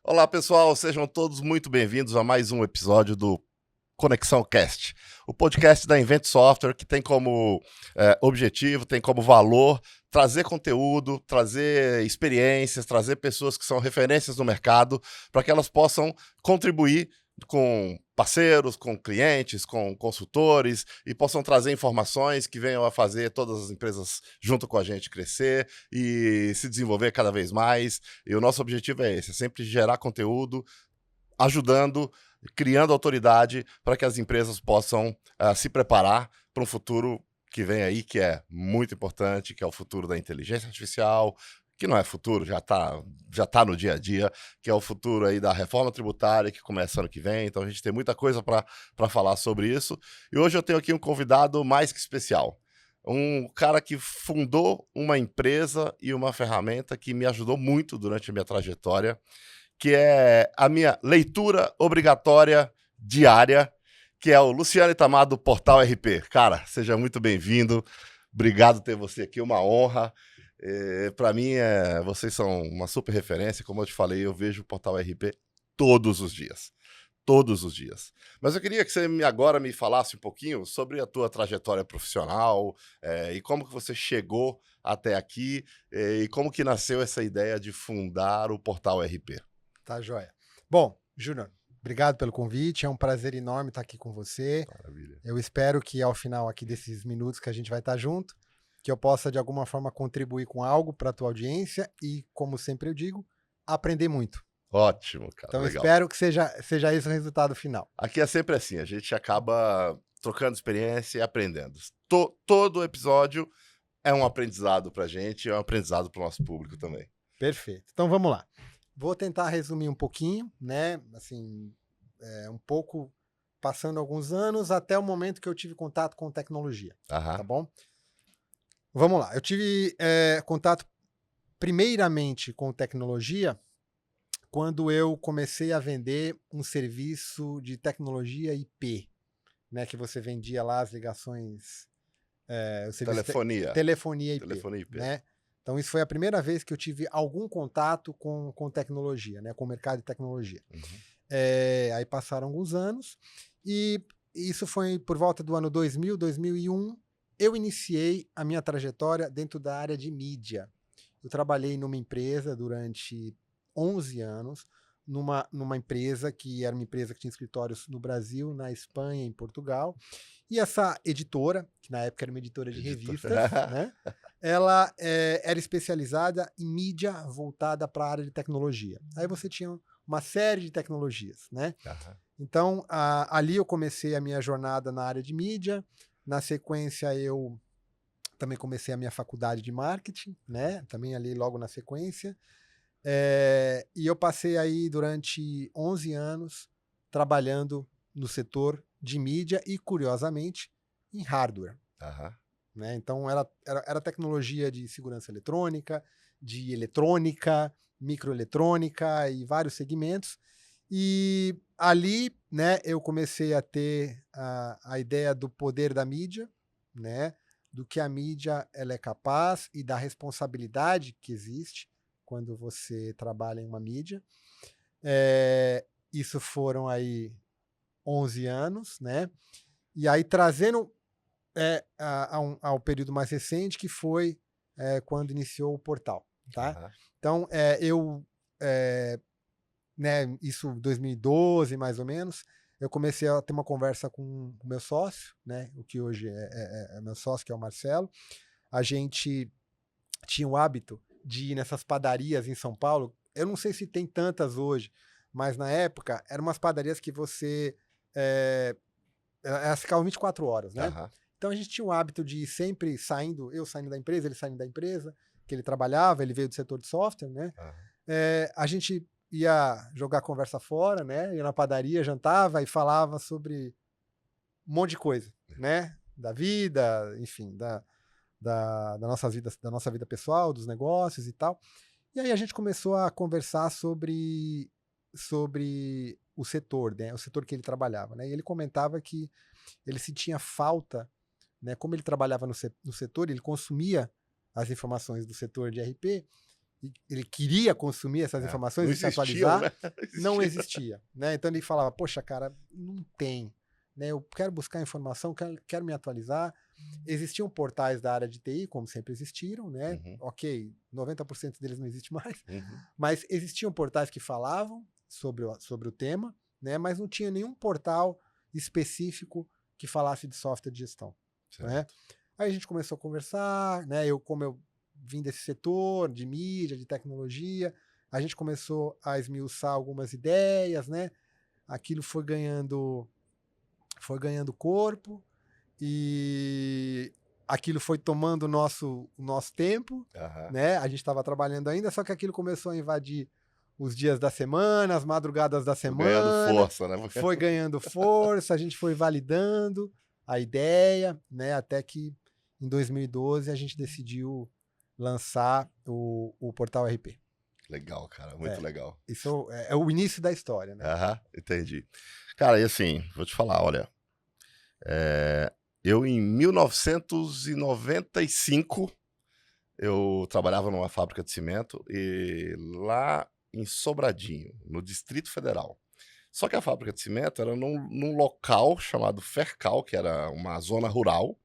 Olá, pessoal, sejam todos muito bem-vindos a mais um episódio do Conexão Cast, o podcast da Invent Software que tem como objetivo, tem como valor trazer conteúdo, trazer experiências, trazer pessoas que são referências no mercado para que elas possam contribuir com parceiros, com clientes, com consultores e possam trazer informações que venham a fazer todas as empresas junto com a gente crescer e se desenvolver cada vez mais. E o nosso objetivo é esse, é sempre gerar conteúdo, ajudando, criando autoridade para que as empresas possam se preparar para um futuro que vem aí, que é muito importante, que é o futuro da inteligência artificial, que não é futuro, já tá no dia a dia, que é o futuro aí da reforma tributária, que começa ano que vem. Então a gente tem muita coisa para falar sobre isso. E hoje eu tenho aqui um convidado mais que especial. Um cara que fundou uma empresa e uma ferramenta que me ajudou muito durante a minha trajetória, que é a minha leitura obrigatória diária, que é o Luciano Itamar do Portal RP. Cara, seja muito bem-vindo. Obrigado por ter você aqui, uma honra. Para mim, vocês são uma super referência. Como eu te falei, eu vejo o Portal RP todos os dias. Todos os dias. Mas eu queria que você agora me falasse um pouquinho sobre a tua trajetória profissional, e como que você chegou até aqui, e como que nasceu essa ideia de fundar o Portal RP. Tá joia. Bom, Júnior, obrigado pelo convite. É um prazer enorme estar aqui com você. Maravilha. Eu espero que ao final aqui desses minutos que a gente vai estar junto, que eu possa de alguma forma contribuir com algo para a tua audiência e, como sempre eu digo, aprender muito. Ótimo, cara, Então eu legal. espero que seja esse o resultado final. Aqui é sempre assim, a gente acaba trocando experiência e aprendendo. Todo episódio é um aprendizado pra gente, é um aprendizado pro nosso público também. Perfeito. Então vamos lá. Vou tentar resumir um pouquinho, né? Assim, um pouco passando alguns anos até o momento que eu tive contato com tecnologia, Aham. tá bom? Vamos lá. Eu tive contato primeiramente com tecnologia quando eu comecei a vender um serviço de tecnologia IP, né? Que você vendia lá as ligações, o serviço Telefonia. telefonia IP, Telefonia IP. né? Então isso foi a primeira vez que eu tive algum contato com tecnologia, né? Com o mercado de tecnologia. Uhum. Aí passaram alguns anos e isso foi por volta do ano 2000, 2001. Eu iniciei a minha trajetória dentro da área de mídia. Eu trabalhei numa empresa durante 11 anos, numa empresa que era uma empresa que tinha escritórios no Brasil, na Espanha, em Portugal. E essa editora, que na época era uma editora de revistas, né? Ela era especializada em mídia voltada para a área de tecnologia. Aí você tinha uma série de tecnologias, né? Aham. Então, ali eu comecei a minha jornada na área de mídia. Na sequência, eu também comecei a minha faculdade de marketing, né? Também ali logo na sequência. E eu passei aí durante 11 anos trabalhando no setor de mídia e, curiosamente, em hardware. Aham. Né? Então, era tecnologia de segurança eletrônica, de eletrônica, microeletrônica e vários segmentos. E ali, né, eu comecei a ter a ideia do poder da mídia, né, do que a mídia ela é capaz e da responsabilidade que existe quando você trabalha em uma mídia. Isso foram aí 11 anos, né? E aí trazendo ao período mais recente, que foi quando iniciou o portal, tá? Aham. Então, né, isso em 2012, mais ou menos, eu comecei a ter uma conversa com o meu sócio, né, o que hoje é meu sócio, que é o Marcelo. A gente tinha o hábito de ir nessas padarias em São Paulo. Eu não sei se tem tantas hoje, mas na época eram umas padarias que você elas ficavam 24 horas, né? Aham. Então a gente tinha o hábito de ir sempre saindo, eu saindo da empresa, ele saindo da empresa, que ele trabalhava, ele veio do setor de software, né? Aham. A gente ia jogar a conversa fora, né? Ia na padaria, jantava e falava sobre um monte de coisa, né? Da vida, enfim, da nossa vida pessoal, dos negócios e tal. E aí a gente começou a conversar sobre o setor, né? O setor que ele trabalhava, né? E ele comentava que ele sentia falta, né? Como ele trabalhava no setor, ele consumia as informações do setor de RP ele queria consumir essas informações e se atualizar, não existia, né? Então ele falava, poxa, cara, não tem, né? Eu quero buscar informação, quero me atualizar. Existiam portais da área de TI, como sempre existiram, né? Uhum. Ok, 90% deles não existe mais, Uhum. mas existiam portais que falavam sobre o tema, né? Mas não tinha nenhum portal específico que falasse de software de gestão, né? Aí a gente começou a conversar, né? Como eu vim desse setor de mídia, de tecnologia, a gente começou a esmiuçar algumas ideias, né? Aquilo foi ganhando corpo e aquilo foi tomando o nosso tempo, né? A gente estava trabalhando ainda, só que aquilo começou a invadir os dias da semana, as madrugadas da semana. Ganhando força, né? Foi ganhando força, a gente foi validando a ideia, né? Até que em 2012 a gente decidiu lançar o Portal RP. Legal, cara, muito legal. Isso é o início da história, né? Entendi. Cara, e assim, vou te falar, olha, eu em 1995, eu trabalhava numa fábrica de cimento e lá em Sobradinho, no Distrito Federal. Só que a fábrica de cimento era num local chamado Fercal, que era uma zona rural,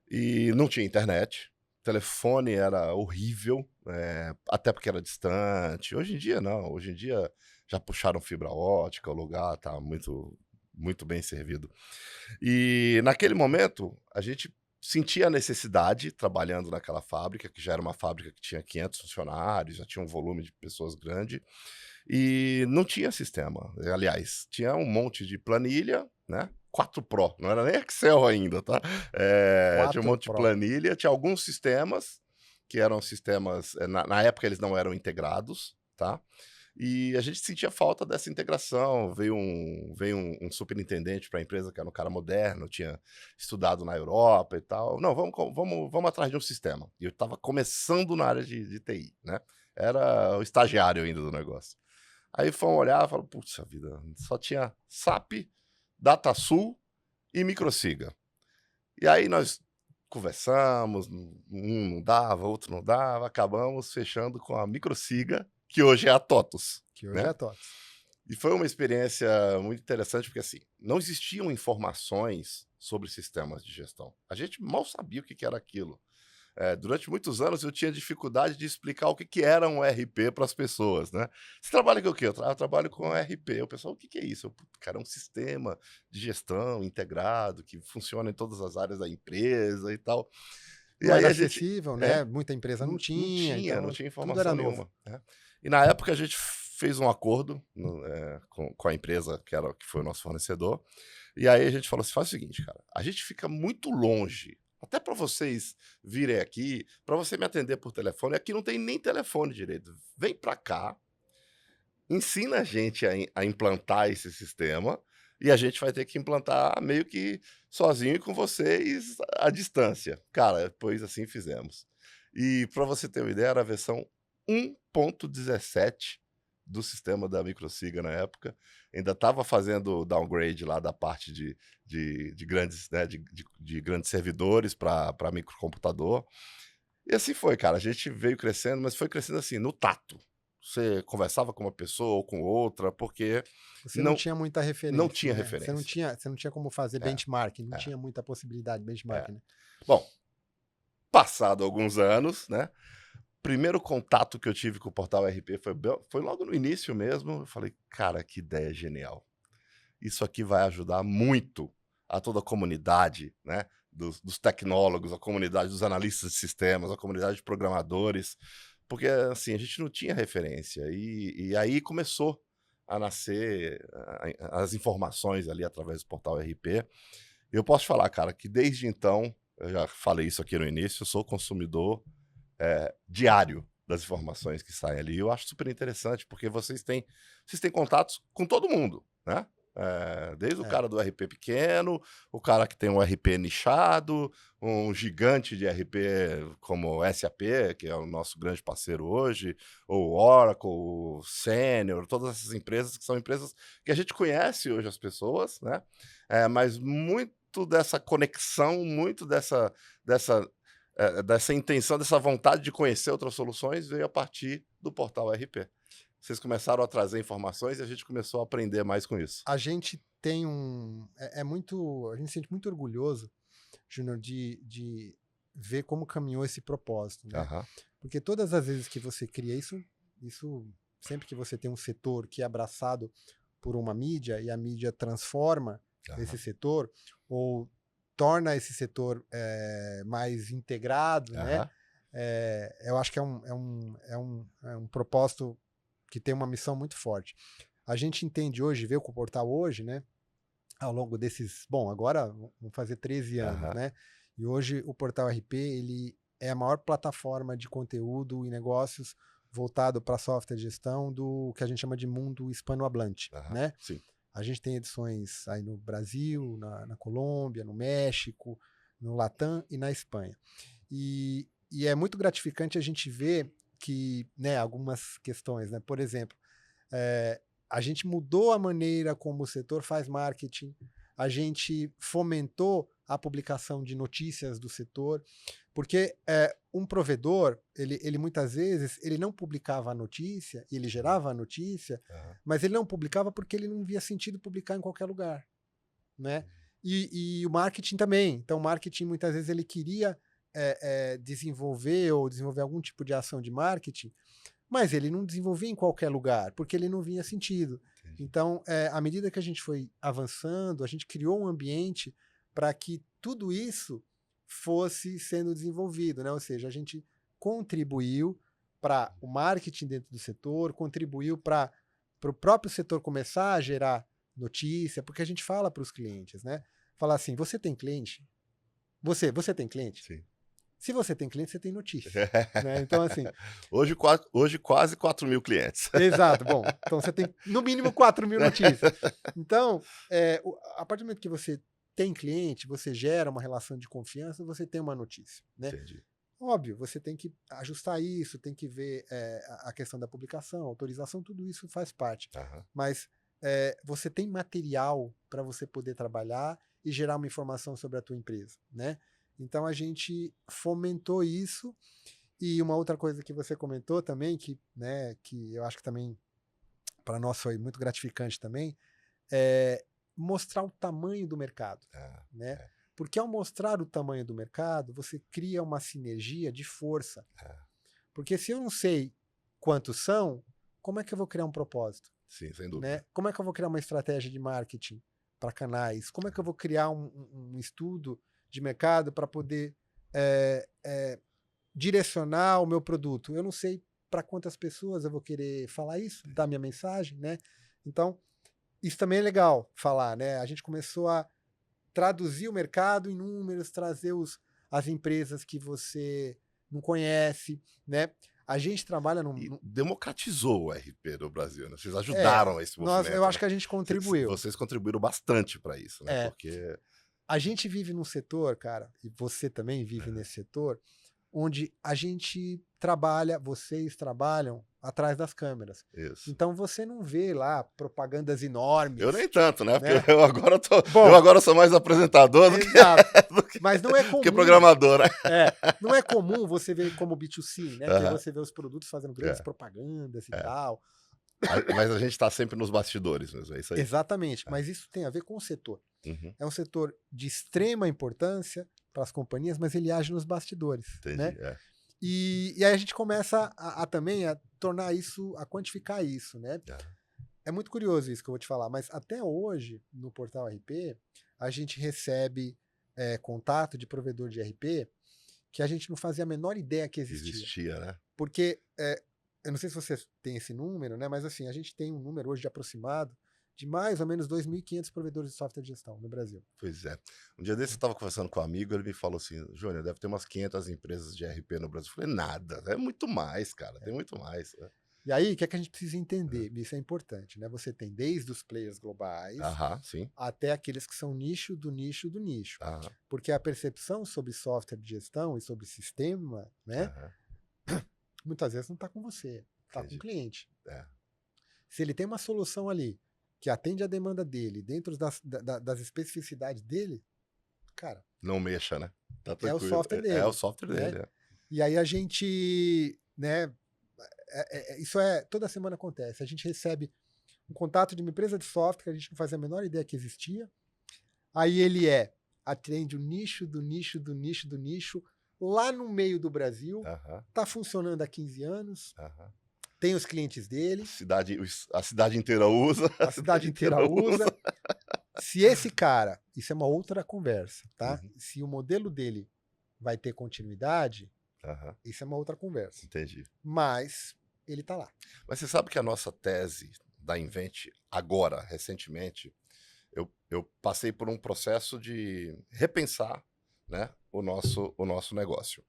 e não tinha internet, o telefone era horrível, até porque era distante. Hoje em dia não, hoje em dia já puxaram fibra ótica, o lugar está muito, muito bem servido. E naquele momento a gente sentia a necessidade, trabalhando naquela fábrica, que já era uma fábrica que tinha 500 funcionários, já tinha um volume de pessoas grande, e não tinha sistema. Aliás, tinha um monte de planilha, né? 4 Pro, não era nem Excel ainda, tá? Tinha um monte de planilha, tinha alguns sistemas, que eram sistemas, na época eles não eram integrados, tá? E a gente sentia falta dessa integração. Veio um superintendente para a empresa, que era um cara moderno, tinha estudado na Europa e tal. Não, vamos atrás de um sistema. E eu estava começando na área de TI, né? Era o estagiário ainda do negócio. Aí fomos olhar e falaram, putz, a vida, só tinha SAP, DataSul e Microsiga. E aí nós conversamos, um não dava, outro não dava, acabamos fechando com a Microsiga, que hoje é a TOTUS. Que hoje é a TOTUS. E foi uma experiência muito interessante, porque assim, não existiam informações sobre sistemas de gestão. A gente mal sabia o que era aquilo. Durante muitos anos eu tinha dificuldade de explicar o que era um RP para as pessoas, né? Você trabalha com o quê? Eu trabalho com RP. O pessoal, o que é isso? Cara, é um sistema de gestão integrado que funciona em todas as áreas da empresa e tal. E não aí era a gente, acessível, né? Muita empresa não tinha. Então, não tinha tudo era informação novo. nenhuma. Né? E na época a gente fez um acordo com a empresa que foi o nosso fornecedor. E aí a gente falou assim: faz o seguinte, cara, a gente fica muito longe. Até para vocês virem aqui, para você me atender por telefone, aqui não tem nem telefone direito. Vem para cá, ensina a gente a implantar esse sistema e a gente vai ter que implantar meio que sozinho e com vocês à distância. Cara, depois assim fizemos. E para você ter uma ideia, era a versão 1.17 do sistema da Microsiga na época. Ainda estava fazendo downgrade lá da parte de grandes, né, de grandes servidores para microcomputador. E assim foi, cara. A gente veio crescendo, mas foi crescendo assim, no tato. Você conversava com uma pessoa ou com outra, porque você não tinha muita referência. Não tinha né? referência. Você não tinha como fazer benchmark, não tinha muita possibilidade de benchmark. Né? Bom, passado alguns anos, né? Primeiro contato que eu tive com o Portal RP foi logo no início mesmo. Eu falei, cara, que ideia genial. Isso aqui vai ajudar muito a toda a comunidade, né? Dos tecnólogos, a comunidade dos analistas de sistemas, a comunidade de programadores, porque assim, a gente não tinha referência. E aí começou a nascer as informações ali através do Portal RP. Eu posso te falar, cara, que desde então, eu já falei isso aqui no início, eu sou consumidor diário das informações que saem ali. Eu acho super interessante, porque vocês têm contatos com todo mundo, né? Desde o cara do RP pequeno, o cara que tem um RP nichado, um gigante de RP como SAP, que é o nosso grande parceiro hoje, ou Oracle, o Senior, todas essas empresas que são empresas que a gente conhece hoje as pessoas, né? Mas muito dessa conexão, muito dessa dessa intenção, dessa vontade de conhecer outras soluções, veio a partir do portal RP. Vocês começaram a trazer informações e a gente começou a aprender mais com isso. A gente tem a gente se sente muito orgulhoso, Júnior, de ver como caminhou esse propósito, né? Aham, Porque todas as vezes que você cria isso sempre que você tem um setor que é abraçado por uma mídia e a mídia transforma esse aham, setor ou torna esse setor mais integrado, né? aham. Eu acho que é um propósito que tem uma missão muito forte. A gente entende hoje, vê o portal hoje, né? Ao longo desses, bom, agora vão fazer 13 anos, Aham. né? E hoje o Portal RP, ele é a maior plataforma de conteúdo e negócios voltado para software de gestão do que a gente chama de mundo hispanohablante, Aham, né? sim. A gente tem edições aí no Brasil, na Colômbia, no México, no Latam e na Espanha. E é muito gratificante a gente ver que, né, algumas questões, né? Por exemplo, é, a gente mudou a maneira como o setor faz marketing, a gente fomentou a publicação de notícias do setor, porque um provedor, ele muitas vezes, ele não publicava a notícia, ele gerava a notícia, Aham. mas ele não publicava porque ele não via sentido publicar em qualquer lugar, né? E o marketing também. Então, o marketing, muitas vezes, ele queria desenvolver algum tipo de ação de marketing, mas ele não desenvolvia em qualquer lugar, porque ele não via sentido. Entendi. Então, à medida que a gente foi avançando, a gente criou um ambiente para que tudo isso fosse sendo desenvolvido, né? Ou seja, a gente contribuiu para o marketing dentro do setor, contribuiu para o próprio setor começar a gerar notícia, porque a gente fala para os clientes, né? Falar assim, você tem cliente? Você tem cliente? Sim. Se você tem cliente, você tem notícia. Né? Então, assim, Hoje quase 4.000 clientes. exato. Bom, então você tem no mínimo 4.000 notícias. Então, a partir do momento que você tem cliente, você gera uma relação de confiança, você tem uma notícia, né? Entendi. Óbvio, você tem que ajustar isso, tem que ver a questão da publicação, autorização, tudo isso faz parte. Aham. Mas você tem material para você poder trabalhar e gerar uma informação sobre a tua empresa, né? Então a gente fomentou isso. E uma outra coisa que você comentou também, que eu acho que também para nós foi muito gratificante também, é mostrar o tamanho do mercado, Ah, né? é, Porque ao mostrar o tamanho do mercado, você cria uma sinergia de força. é. Porque se eu não sei quantos são, como é que eu vou criar um propósito, Sim, sem dúvida. né? Como é que eu vou criar uma estratégia de marketing para canais? Como é que eu vou criar um estudo de mercado para poder direcionar o meu produto? Eu não sei para quantas pessoas eu vou querer falar isso, dar minha mensagem, né? Então, isso também é legal falar, né? A gente começou a traduzir o mercado em números, trazer as empresas que você não conhece, né? A gente trabalha E democratizou o RP no Brasil, né? Vocês é, ajudaram a esse eu movimento, né? acho que a gente contribuiu. Vocês contribuíram bastante para isso, né? É, Porque a gente vive num setor, cara, e você também vive nesse setor, onde a gente trabalha, vocês trabalham atrás das câmeras. isso. Então você não vê lá propagandas Eu enormes, nem tanto, né? né? Porque eu Bom, agora sou mais apresentador exato. do Mas não é do que comum, programador, né? não é comum você ver como B2C, né? Que aí Aham, você vê os produtos fazendo grandes é, propagandas e é. tal. Mas a gente está sempre nos bastidores mesmo, é isso aí. Exatamente, É. mas isso tem a ver com o setor. Uhum, É um setor de extrema importância para as companhias, mas ele age nos bastidores, né? entendi. É, E aí a gente começa também a tornar isso, a quantificar isso, né? é. É muito curioso isso que eu vou te falar, mas até hoje, no portal RP, a gente recebe contato de provedor de RP que a gente não fazia a menor ideia que existia. Existia, né? Porque, eu não sei se você tem esse número, né? Mas assim, a gente tem um número hoje de aproximado de mais ou menos 2.500 provedores de software de gestão no Brasil. Pois é. Um dia desse eu estava conversando com um amigo, ele me falou assim, Júnior, deve ter umas 500 empresas de RP no Brasil. Eu falei, nada, é muito mais, cara, tem muito mais. Né? E aí, o que é que a gente precisa entender? Isso é importante, né? Você tem desde os players globais Aham, sim. até aqueles que são nicho do nicho do nicho. Aham, Porque a percepção sobre software de gestão e sobre sistema, né? aham, Muitas vezes não está com você, está com o entendi. cliente. É, Se ele tem uma solução ali que atende a demanda dele, dentro das especificidades dele, cara, Não mexa, né? Tá É o tranquilo. software dele. É o software né? dele. E aí a gente, né, isso toda semana acontece. A gente recebe um contato de uma empresa de software que a gente não fazia a menor ideia que existia. Aí ele atende o nicho do nicho do nicho do nicho, lá no meio do Brasil, Aham, está funcionando há 15 anos, aham. tem os clientes dele, A cidade inteira usa. a cidade inteira usa. Se esse cara, isso é uma outra conversa, tá? Uhum, Se o modelo dele vai ter continuidade, aham, isso é uma outra conversa. entendi. Mas ele está lá. Mas você sabe que a nossa tese da Invent, agora, recentemente, eu passei por um processo de repensar, né, o nosso negócio.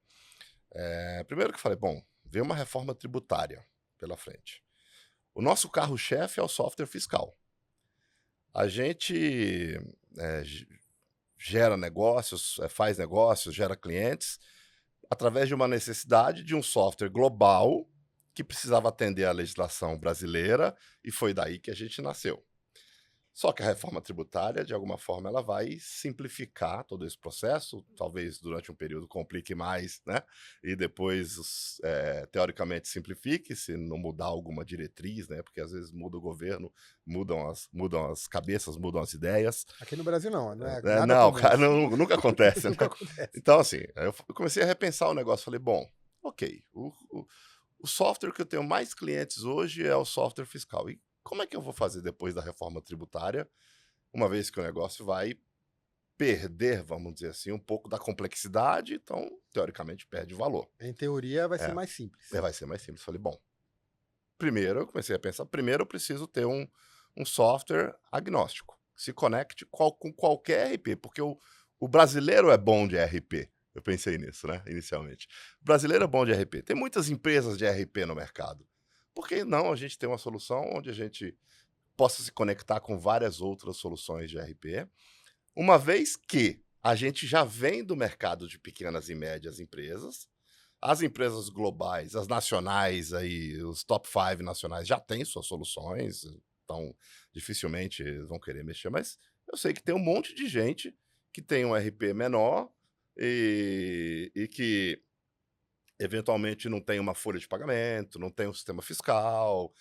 Primeiro que eu falei, bom, veio uma reforma tributária pela frente. O nosso carro-chefe é o software fiscal. A gente gera negócios, faz negócios, gera clientes, através de uma necessidade de um software global que precisava atender à legislação brasileira, e foi daí que a gente nasceu. Só que a reforma tributária, de alguma forma, ela vai simplificar todo esse processo, talvez durante um período complique mais, né? E depois, teoricamente, simplifique, se não mudar alguma diretriz, né? Porque às vezes muda o governo, mudam as cabeças, mudam as ideias. Aqui no Brasil não é nada Não, comum. cara, nunca acontece, né? Nunca acontece. Então, assim, eu comecei a repensar o negócio, falei, bom, ok, o software que eu tenho mais clientes hoje é o software fiscal. E como é que eu vou fazer depois da reforma tributária, uma vez que o negócio vai perder, vamos dizer assim, um pouco da complexidade, então, teoricamente, perde valor. Em teoria vai ser É, mais simples. vai ser mais simples. Falei, bom, primeiro eu comecei a pensar, primeiro eu preciso ter um software agnóstico, que se conecte com qualquer RP, porque o brasileiro é bom de RP. Eu pensei nisso, né, inicialmente. O brasileiro é bom de RP. Tem muitas empresas de RP no mercado. Por que não a gente ter uma solução onde a gente possa se conectar com várias outras soluções de RP, uma vez que a gente já vem do mercado de pequenas e médias empresas, as empresas globais, as nacionais, aí, os top 5 nacionais já têm suas soluções, então dificilmente vão querer mexer, mas eu sei que tem um monte de gente que tem um RP menor e que eventualmente não tem uma folha de pagamento, não tem um sistema fiscal,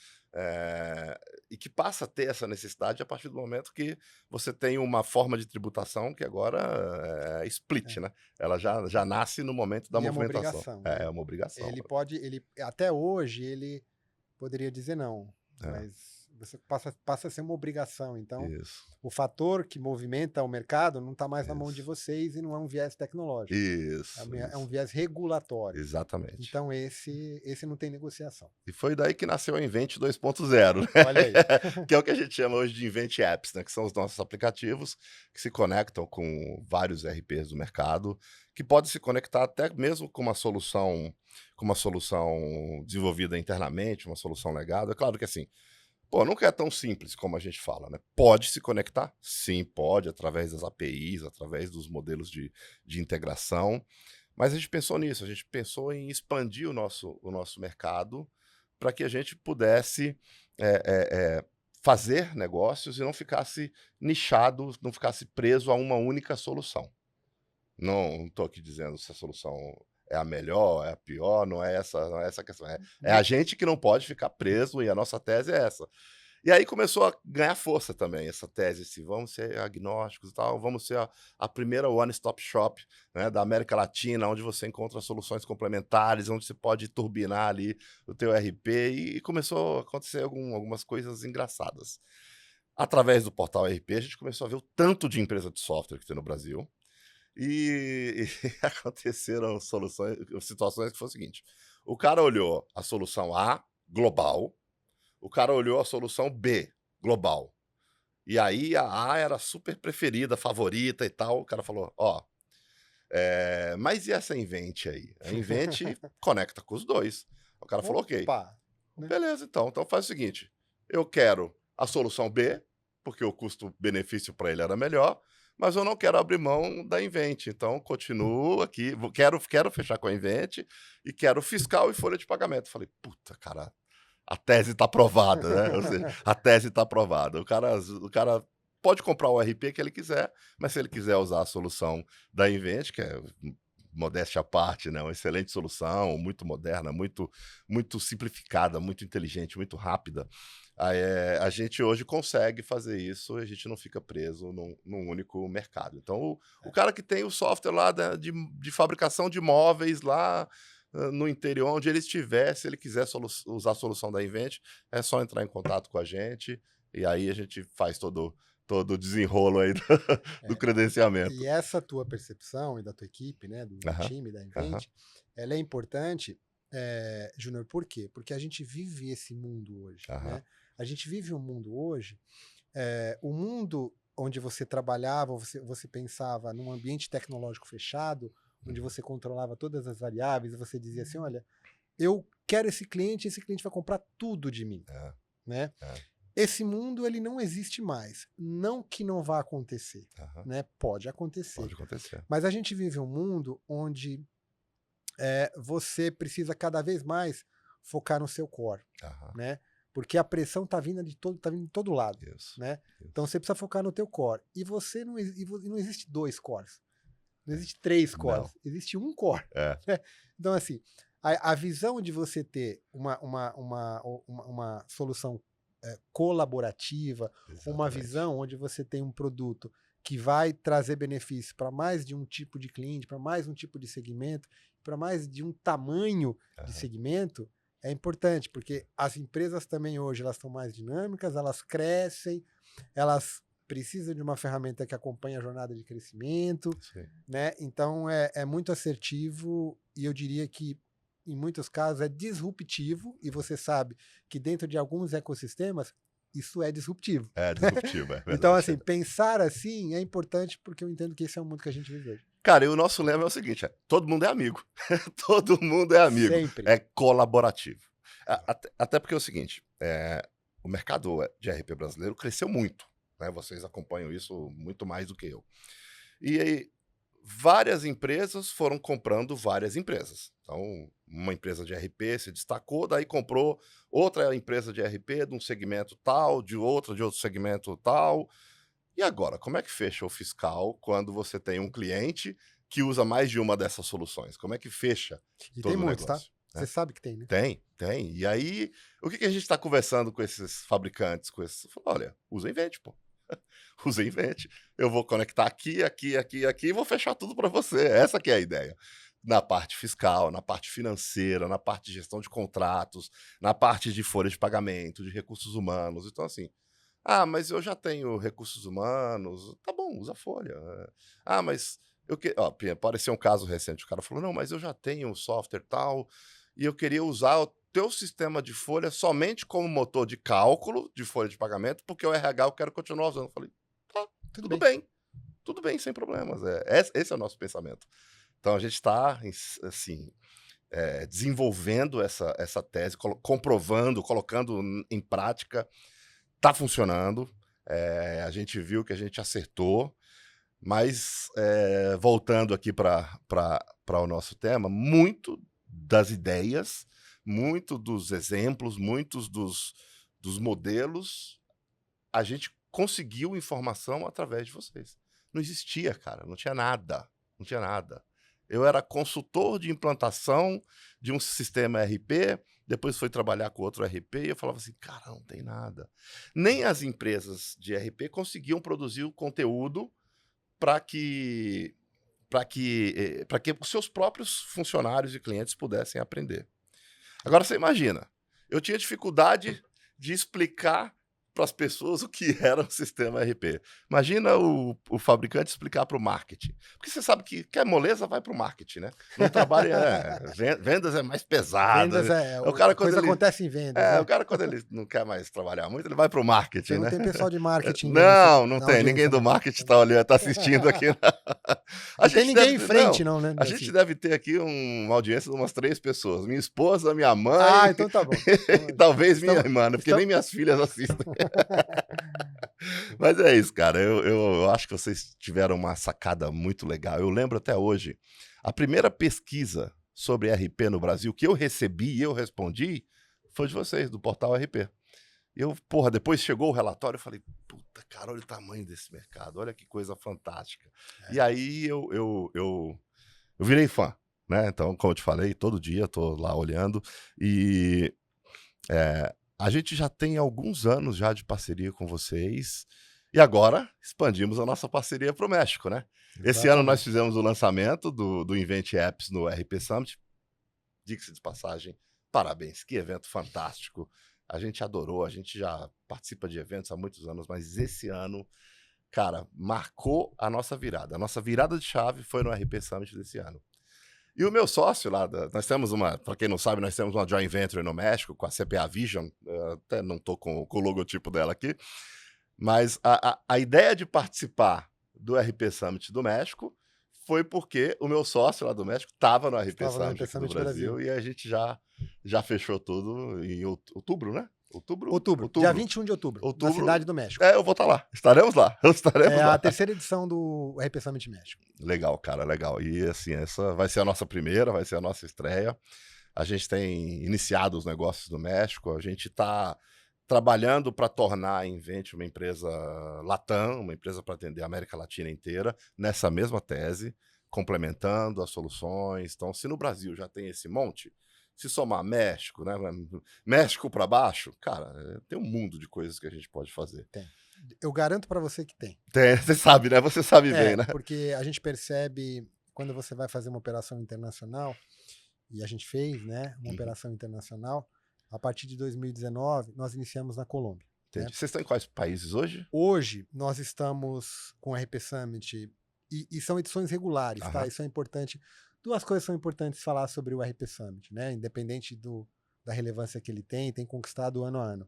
e que passa a ter essa necessidade a partir do momento que você tem uma forma de tributação que agora é split, É. né? Ela já nasce no momento da E é uma movimentação. obrigação, né? É uma obrigação. Até hoje ele poderia dizer não, É, mas você passa a ser uma obrigação. Então, isso. o fator que movimenta o mercado não está mais na mão de Isso. vocês e não é um viés tecnológico. Isso, É um isso. viés regulatório. Exatamente. Então, esse não tem negociação. E foi daí que nasceu o Invent 2.0, né? Olha aí. Que é o que a gente chama hoje de Invent Apps, né? Que são os nossos aplicativos que se conectam com vários RPs do mercado, que podem se conectar até mesmo com uma solução desenvolvida internamente, uma solução legada. É claro que assim, nunca é tão simples como a gente fala, né? Pode se conectar? Sim, pode, através das APIs, através dos modelos de integração. Mas a gente pensou nisso, a gente pensou em expandir o nosso mercado para que a gente pudesse fazer negócios e não ficasse nichado, não ficasse preso a uma única solução. Não estou aqui dizendo se a solução é a melhor, é a pior, não é essa a questão. É a gente que não pode ficar preso, e a nossa tese é essa. E aí começou a ganhar força também essa tese, assim, vamos ser agnósticos e tal, vamos ser a primeira one-stop shop, né, da América Latina, onde você encontra soluções complementares, onde você pode turbinar ali o teu RP, e começou a acontecer algumas coisas engraçadas. Através do portal RP, a gente começou a ver o tanto de empresa de software que tem no Brasil, e aconteceram situações que foi o seguinte, o cara olhou a solução A, global, o cara olhou a solução B, global. E aí a A era super preferida, favorita e tal. O cara falou, mas e essa Invent aí? A Invent conecta com os dois. O cara falou, ok. Opa, né? Beleza, então faz o seguinte, eu quero a solução B, porque o custo-benefício para ele era melhor, mas eu não quero abrir mão da Invent, então continuo aqui, quero fechar com a Invent e quero fiscal e folha de pagamento. Falei, puta, cara, a tese está aprovada, né? Ou seja, a tese está aprovada. O cara pode comprar o RP que ele quiser, mas se ele quiser usar a solução da Invent, que é modéstia à parte, né? Uma excelente solução, muito moderna, muito simplificada, muito inteligente, muito rápida. A gente hoje consegue fazer isso e a gente não fica preso num único mercado. Então, o cara que tem o software lá de fabricação de móveis lá no interior, onde ele estiver, se ele quiser usar a solução da Invent, é só entrar em contato com a gente e aí a gente faz todo o desenrolo aí do credenciamento. E essa tua percepção e da tua equipe, né, do time da Invent, ela é importante, Júnior, por quê? Porque a gente vive esse mundo hoje, né? A gente vive um mundo hoje, o mundo onde você trabalhava, você pensava num ambiente tecnológico fechado, onde você controlava todas as variáveis, e você dizia assim, olha, eu quero esse cliente vai comprar tudo de mim, né? Esse mundo, ele não existe mais. Não que não vá acontecer, né? Pode acontecer. Pode acontecer. Mas a gente vive um mundo onde você precisa cada vez mais focar no seu core, né? Porque a pressão está vindo de todo lado, né? Então você precisa focar no teu core. E você não existe 2 cores. Não existe 3 cores. Existe um core. Né? Então, assim, a visão de você ter uma solução colaborativa, uma visão onde você tem um produto que vai trazer benefício para mais de um tipo de cliente, para mais um tipo de segmento, para mais de um tamanho de segmento, é importante, porque as empresas também hoje elas estão mais dinâmicas, elas crescem, elas precisam de uma ferramenta que acompanhe a jornada de crescimento, né? Então é muito assertivo e eu diria que em muitos casos é disruptivo, e você sabe que dentro de alguns ecossistemas isso é disruptivo. É disruptivo, é verdade. Então, assim, pensar assim é importante porque eu entendo que esse é o mundo que a gente vive hoje. Cara, e o nosso lema é o seguinte, todo mundo é amigo. Todo mundo é amigo. Sempre. É colaborativo. Até porque é o seguinte, o mercado de RP brasileiro cresceu muito, né? Vocês acompanham isso muito mais do que eu. E aí, várias empresas foram comprando várias empresas. Então, uma empresa de RP se destacou, daí comprou outra empresa de RP de um segmento tal, de outro segmento tal. E agora, como é que fecha o fiscal quando você tem um cliente que usa mais de uma dessas soluções? Como é que fecha E todo tem o muitos, negócio? tá? Você sabe que tem, né? Tem. E aí, o que a gente está conversando com esses fabricantes? Olha, usa Invent, pô. Usa Invent. Eu vou conectar aqui e vou fechar tudo para você. Essa que é a ideia. Na parte fiscal, na parte financeira, na parte de gestão de contratos, na parte de folha de pagamento, de recursos humanos. Então, assim, mas eu já tenho recursos humanos. Tá bom, usa a folha. Mas pode ser um caso recente. O cara falou, não, mas eu já tenho software tal, e eu queria usar o teu sistema de folha somente como motor de cálculo de folha de pagamento, porque o RH eu quero continuar usando. Eu falei, tá, tudo bem, sem problemas. Esse é o nosso pensamento. Então a gente está, assim, desenvolvendo essa tese, comprovando, colocando em prática. Tá funcionando, a gente viu que a gente acertou, mas voltando aqui para o nosso tema, muito das ideias, muito dos exemplos, muitos dos modelos, a gente conseguiu informação através de vocês. Não existia, cara, não tinha nada. Eu era consultor de implantação de um sistema RP, depois fui trabalhar com outro RP e eu falava assim, cara, não tem nada. Nem as empresas de RP conseguiam produzir o conteúdo para que os seus próprios funcionários e clientes pudessem aprender. Agora você imagina, eu tinha dificuldade de explicar para as pessoas o que era um sistema RP. Imagina o fabricante explicar para o marketing. Porque você sabe que quer moleza, vai para o marketing, né? No trabalho, vendas é mais pesado. Vendas acontece em vendas. Né? O cara, quando ele não quer mais trabalhar muito, ele vai para o marketing, Você né? não tem pessoal de marketing. Não tem. Ninguém do marketing está assistindo aqui. Não tem ninguém em frente, não, né? A gente deve ter aqui uma audiência de umas 3 pessoas. Minha esposa, minha mãe. Então tá bom. E talvez minha irmã, porque nem minhas filhas assistem. Mas é isso, cara. Eu acho que vocês tiveram uma sacada muito legal. Eu lembro até hoje, a primeira pesquisa sobre RP no Brasil que eu recebi e eu respondi foi de vocês, do portal RP. Depois chegou o relatório, eu falei, puta puta, cara, olha o tamanho desse mercado, olha que coisa fantástica. É. E aí eu virei fã, né? Então, como eu te falei, todo dia eu tô lá olhando e a gente já tem alguns anos já de parceria com vocês e agora expandimos a nossa parceria para o México, né? Esse ano nós Exatamente. fizemos o lançamento do Invent Apps no RP Summit. Diga-se de passagem, parabéns, que evento fantástico. A gente adorou, a gente já participa de eventos há muitos anos, mas esse ano, cara, marcou a nossa virada. A nossa virada de chave foi no RP Summit desse ano. E o meu sócio lá, nós temos para quem não sabe, nós temos uma joint venture no México com a CPA Vision, até não estou com o logotipo dela aqui, mas a ideia de participar do RP Summit do México foi porque o meu sócio lá do México estava no RP Estava no Summit RP aqui do Summit Brasil Brasil. e a gente já fechou tudo em outubro, né? Outubro? Outubro, dia 21 de outubro, na Outubro. Cidade do México. Eu vou estar lá. Estaremos lá. Estaremos É lá. a terceira edição do RP Summit México. Legal, cara, legal. E assim, essa vai ser a nossa primeira, vai ser a nossa estreia. A gente tem iniciado os negócios do México, a gente está trabalhando para tornar a Invent uma empresa Latam, uma empresa para atender a América Latina inteira, nessa mesma tese, complementando as soluções. Então, se no Brasil já tem esse monte, se somar México, né? México para baixo, cara, tem um mundo de coisas que a gente pode fazer. Tem. Eu garanto para você que tem. Você sabe, né? Você sabe bem, né? Porque a gente percebe quando você vai fazer uma operação internacional, e a gente fez, né, uma operação internacional, a partir de 2019, nós iniciamos na Colômbia. Entendi. Né? Vocês estão em quais países hoje? Hoje, nós estamos com o RP Summit, e são edições regulares, tá? Aham. Isso é importante. Duas coisas são importantes falar sobre o RP Summit, né? Independente da relevância que ele tem conquistado ano a ano.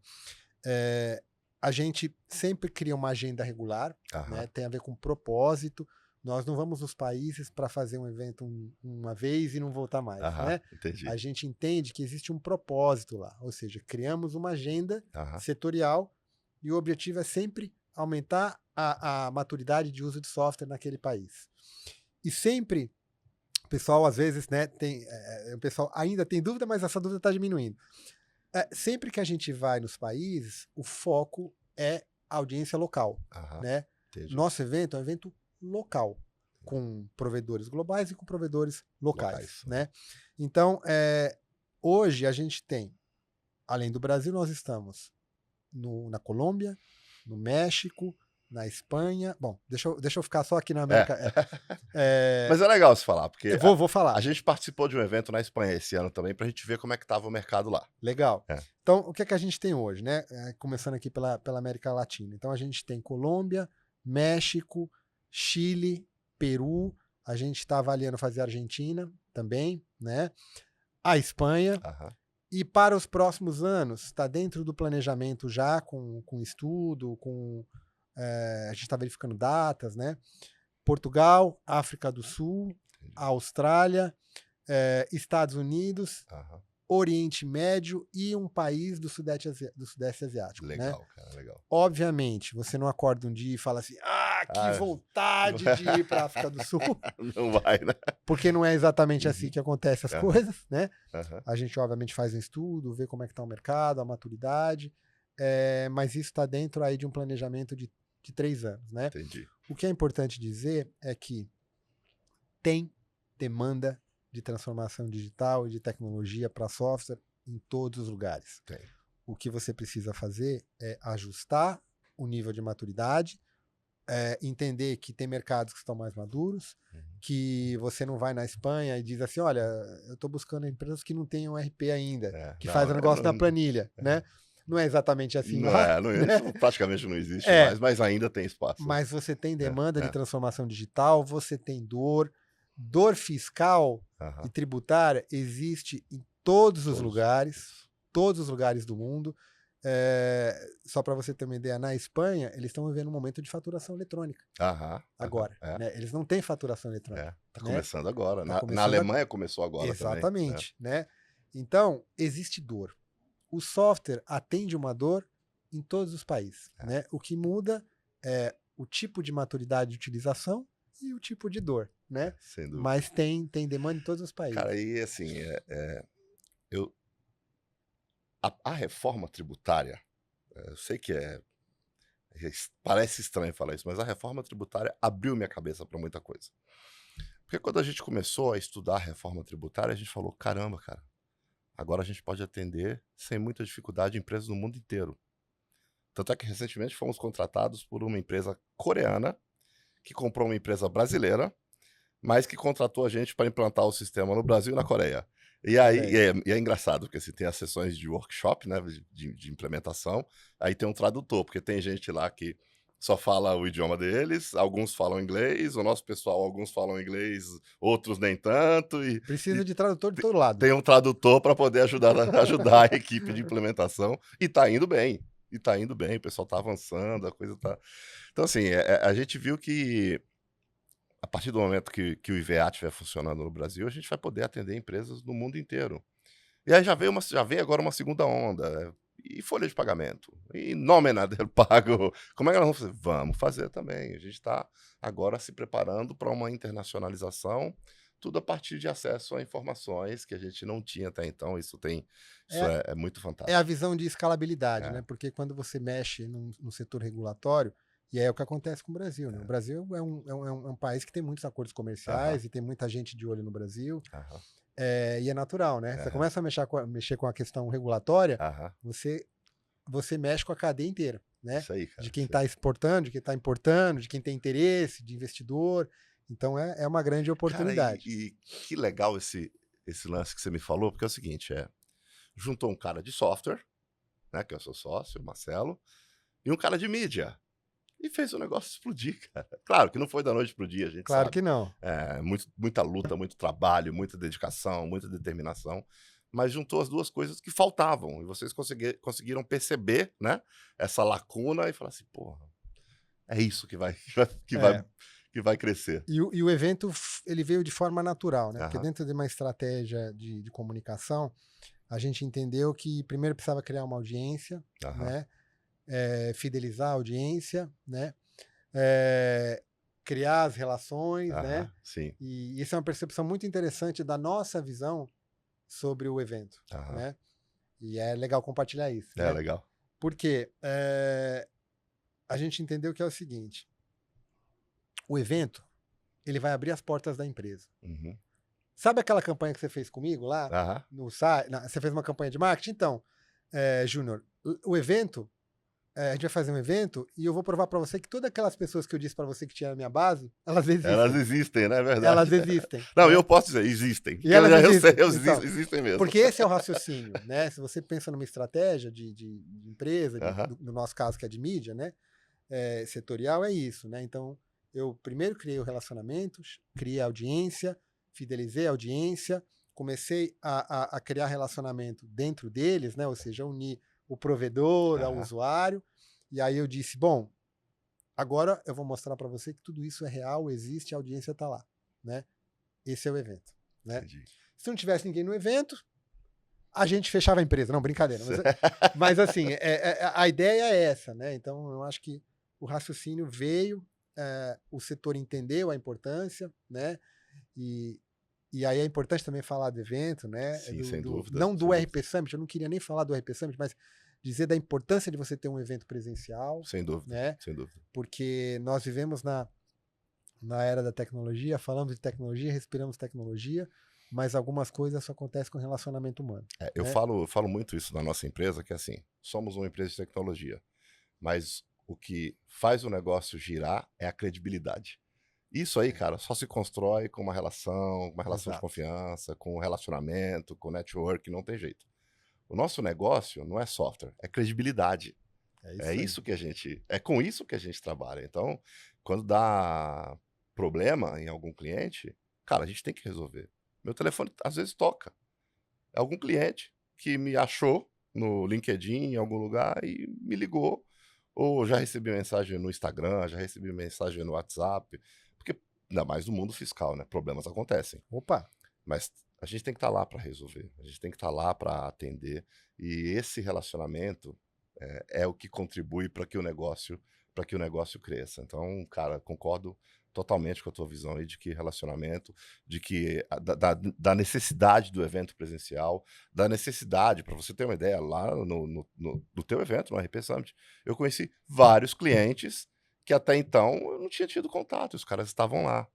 A gente sempre cria uma agenda regular, né? Tem a ver com propósito. Nós não vamos nos países para fazer um evento uma vez e não voltar mais, né? Entendi. A gente entende que existe um propósito lá, ou seja, criamos uma agenda Aham. setorial e o objetivo é sempre aumentar a maturidade de uso de software naquele país. E sempre, o pessoal às vezes, né, o pessoal ainda tem dúvida, mas essa dúvida está diminuindo. Sempre que a gente vai nos países, o foco é a audiência local, Aham. né? Entendi. Nosso evento é um evento local, com provedores globais e com provedores locais, né? Então, hoje a gente tem, além do Brasil, nós estamos na Colômbia, no México, na Espanha. Bom, deixa eu ficar só aqui na América. Mas é legal se falar, porque Eu vou falar. a gente participou de um evento na Espanha esse ano também, pra gente ver como é que estava o mercado lá. Legal. Então, o que é que a gente tem hoje, né? Começando aqui pela América Latina. Então, a gente tem Colômbia, México, Chile, Peru. A gente está avaliando fazer Argentina também, né? A Espanha. Aham. E para os próximos anos, está dentro do planejamento já, com estudo, a gente está verificando datas, né? Portugal, África do Sul, Austrália, Estados Unidos, Aham. Oriente Médio e um país do Sudeste Asiático. Legal, né? cara, legal. Obviamente, você não acorda um dia e fala assim, que vontade de ir para a África do Sul. Não vai, né? Porque não é exatamente assim que acontecem as coisas, né? Aham. A gente, obviamente, faz um estudo, vê como é que está o mercado, a maturidade, mas isso está dentro aí de um planejamento de 3 anos, né? Entendi. O que é importante dizer é que tem demanda de transformação digital e de tecnologia para software em todos os lugares. Tem. O que você precisa fazer é ajustar o nível de maturidade, entender que tem mercados que estão mais maduros, que você não vai na Espanha e diz assim, olha, eu estou buscando empresas que não tenham RP ainda, que fazem o negócio na planilha, né? Não é exatamente assim. Não lá, né? Isso praticamente não existe mais, mas ainda tem espaço. Mas você tem demanda de transformação digital, você tem dor fiscal e tributária existe em todos os lugares do mundo. Só para você ter uma ideia, na Espanha, eles estão vivendo um momento de faturação eletrônica. Agora. Né? Eles não têm faturação eletrônica. Está começando agora. Tá Na Alemanha começou agora Exatamente. também. Né? Então, existe dor. O software atende uma dor em todos os países. Né? O que muda é o tipo de maturidade de utilização e o tipo de dor. Né? Sem dúvida. Mas tem demanda em todos os países. Cara, e assim, a reforma tributária, eu sei que é parece estranho falar isso, mas a reforma tributária abriu minha cabeça para muita coisa. Porque quando a gente começou a estudar a reforma tributária, a gente falou, caramba, cara, agora a gente pode atender sem muita dificuldade empresas no mundo inteiro. Tanto é que recentemente fomos contratados por uma empresa coreana que comprou uma empresa brasileira, mas que contratou a gente para implantar o sistema no Brasil e na Coreia. E aí, e é engraçado, porque assim, tem as sessões de workshop, né, de implementação, aí tem um tradutor, porque tem gente lá que só fala o idioma deles, alguns falam inglês, o nosso pessoal, alguns falam inglês, outros nem tanto, Precisa de tradutor de todo lado. tem um tradutor para poder ajudar a equipe de implementação, e tá indo bem. E tá indo bem, o pessoal tá avançando, a coisa tá. Então, assim, a gente viu que a partir do momento que o IVA estiver funcionando no Brasil, a gente vai poder atender empresas no mundo inteiro. E aí já veio agora uma segunda onda. E folha de pagamento? E nómina del pago? Como é que nós vamos fazer? Vamos fazer também. A gente está agora se preparando para uma internacionalização, tudo a partir de acesso a informações que a gente não tinha até então. Isso é muito É a fantástico. visão de escalabilidade, É. né? Porque quando você mexe no setor regulatório, e é o que acontece com o Brasil, né? O Brasil é um país que tem muitos acordos comerciais e tem muita gente de olho no Brasil. Aham, E é natural, né? Você aham, começa a mexer com a questão regulatória, aham. você mexe com a cadeia inteira, né? Isso aí, cara. De quem Isso aí. está exportando, de quem está importando, de quem tem interesse, de investidor. Então é uma grande Cara, oportunidade. e que legal esse lance que você me falou, porque é o seguinte, juntou um cara de software, né, que é o seu sócio, o Marcelo, e um cara de mídia. E fez o negócio explodir, cara. Claro que não foi da noite pro dia, a gente Claro sabe. que não. Muita luta, muito trabalho, muita dedicação, muita determinação, mas juntou as duas coisas que faltavam. E vocês conseguiram perceber, né, essa lacuna e falar assim, porra, é isso que vai, que vai, É. que vai crescer. E o evento ele veio de forma natural, né? Porque Aham, dentro de uma estratégia de comunicação, a gente entendeu que primeiro precisava criar uma audiência, aham, né? Fidelizar a audiência, né? É, criar as relações, né? aham, sim, E isso é uma percepção muito interessante da nossa visão sobre o evento, aham. né? E é legal compartilhar isso, É né? legal. Porque a gente entendeu que é o seguinte: o evento ele vai abrir as portas da empresa. Uhum. Sabe aquela campanha que você fez comigo lá Aham. no site? Você fez uma campanha de marketing? Então, Júnior, o evento, a gente vai fazer um evento e eu vou provar para você que todas aquelas pessoas que eu disse para você que tinha na minha base, elas Elas existem. existem, né? É verdade. Elas existem. Não, né? eu posso dizer, existem. E elas Eu sei, existem. Então, existem mesmo. porque esse é o raciocínio, né? Se você pensa numa estratégia de empresa, Aham. no nosso caso que é de mídia, né? Setorial é isso, né? Então, eu primeiro criei o relacionamento, criei a audiência, fidelizei a audiência, comecei a criar relacionamento dentro deles, né? Ou seja, unir o provedor ao Aham. usuário. E aí eu disse, bom, agora eu vou mostrar para você que tudo isso é real, existe, a audiência está lá, né? Esse é o evento, né? Entendi. Se não tivesse ninguém no evento, a gente fechava a empresa. Não, brincadeira. Mas assim, a ideia é essa, né? Então, eu acho que o raciocínio veio, o setor entendeu a importância, né? E aí é importante também falar do evento, né? Sim, sem dúvida. Não sem do dúvida. RP Summit, eu não queria nem falar do RP Summit, mas dizer da importância de você ter um evento presencial, Sem dúvida. né? Sem dúvida. Porque nós vivemos na era da tecnologia, falamos de tecnologia, respiramos tecnologia, mas algumas coisas só acontecem com relacionamento humano. Eu né? falo muito isso na nossa empresa, que é assim, somos uma empresa de tecnologia, mas o que faz o negócio girar é a credibilidade. Isso aí, cara, só se constrói com uma relação de Exato. confiança, com relacionamento, com network, não tem jeito. O nosso negócio não é software, é credibilidade. É isso aí. É com isso que a gente trabalha. Então, quando dá problema em algum cliente, cara, a gente tem que resolver. Meu telefone às vezes toca. É algum cliente que me achou no LinkedIn, em algum lugar, e me ligou. Ou já recebi mensagem no Instagram, já recebi mensagem no WhatsApp. Porque, ainda mais no mundo fiscal, né? Problemas acontecem. Opa, Mas a gente tem que estar lá para resolver. A gente tem que estar lá para atender. E esse relacionamento é o que contribui para que o negócio cresça. Então, cara, concordo totalmente com a tua visão aí de que relacionamento, de que da necessidade do evento presencial, da necessidade, para você ter uma ideia, lá no teu evento, no RP Summit, eu conheci vários clientes que até então eu não tinha tido contato, os caras estavam lá.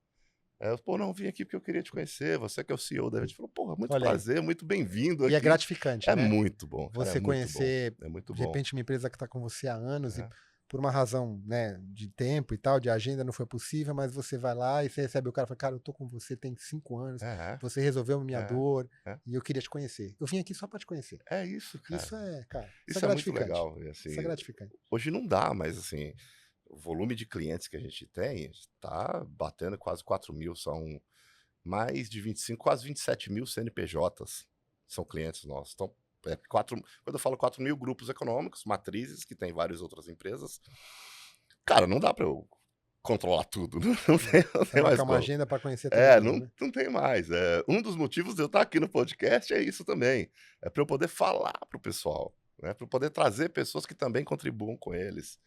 Pô, não, vim aqui porque eu queria te conhecer, você que é o CEO da gente. Falou, porra, muito Olha aí. prazer, muito bem-vindo E é aqui. gratificante, É né? muito bom, cara, Você é muito bom. conhecer, É muito de bom. repente, uma empresa que está com você há anos e É, por uma razão, né, de tempo e tal, de agenda, não foi possível, mas você vai lá e você recebe o cara e fala, cara, eu tô com você tem 5 anos, é, você resolveu a minha é, dor é. e eu queria te conhecer. Eu vim aqui só para te conhecer. É isso, cara. Isso é, cara, isso é Isso é muito gratificante. legal. E, Isso é assim, gratificante. hoje não dá, mas assim, o volume de clientes que a gente tem está batendo quase 4.000, são mais de 25, quase 27.000 CNPJs são clientes nossos. Então, quando eu falo 4.000 grupos econômicos, matrizes, que tem várias outras empresas, cara, não dá para eu controlar tudo, não Você tem mais marcar uma como. agenda para conhecer todo mundo, Não, né? não tem mais. Um dos motivos de eu estar aqui no podcast é isso também. É para eu poder falar para o pessoal, né? Para eu poder trazer pessoas que também contribuam com eles.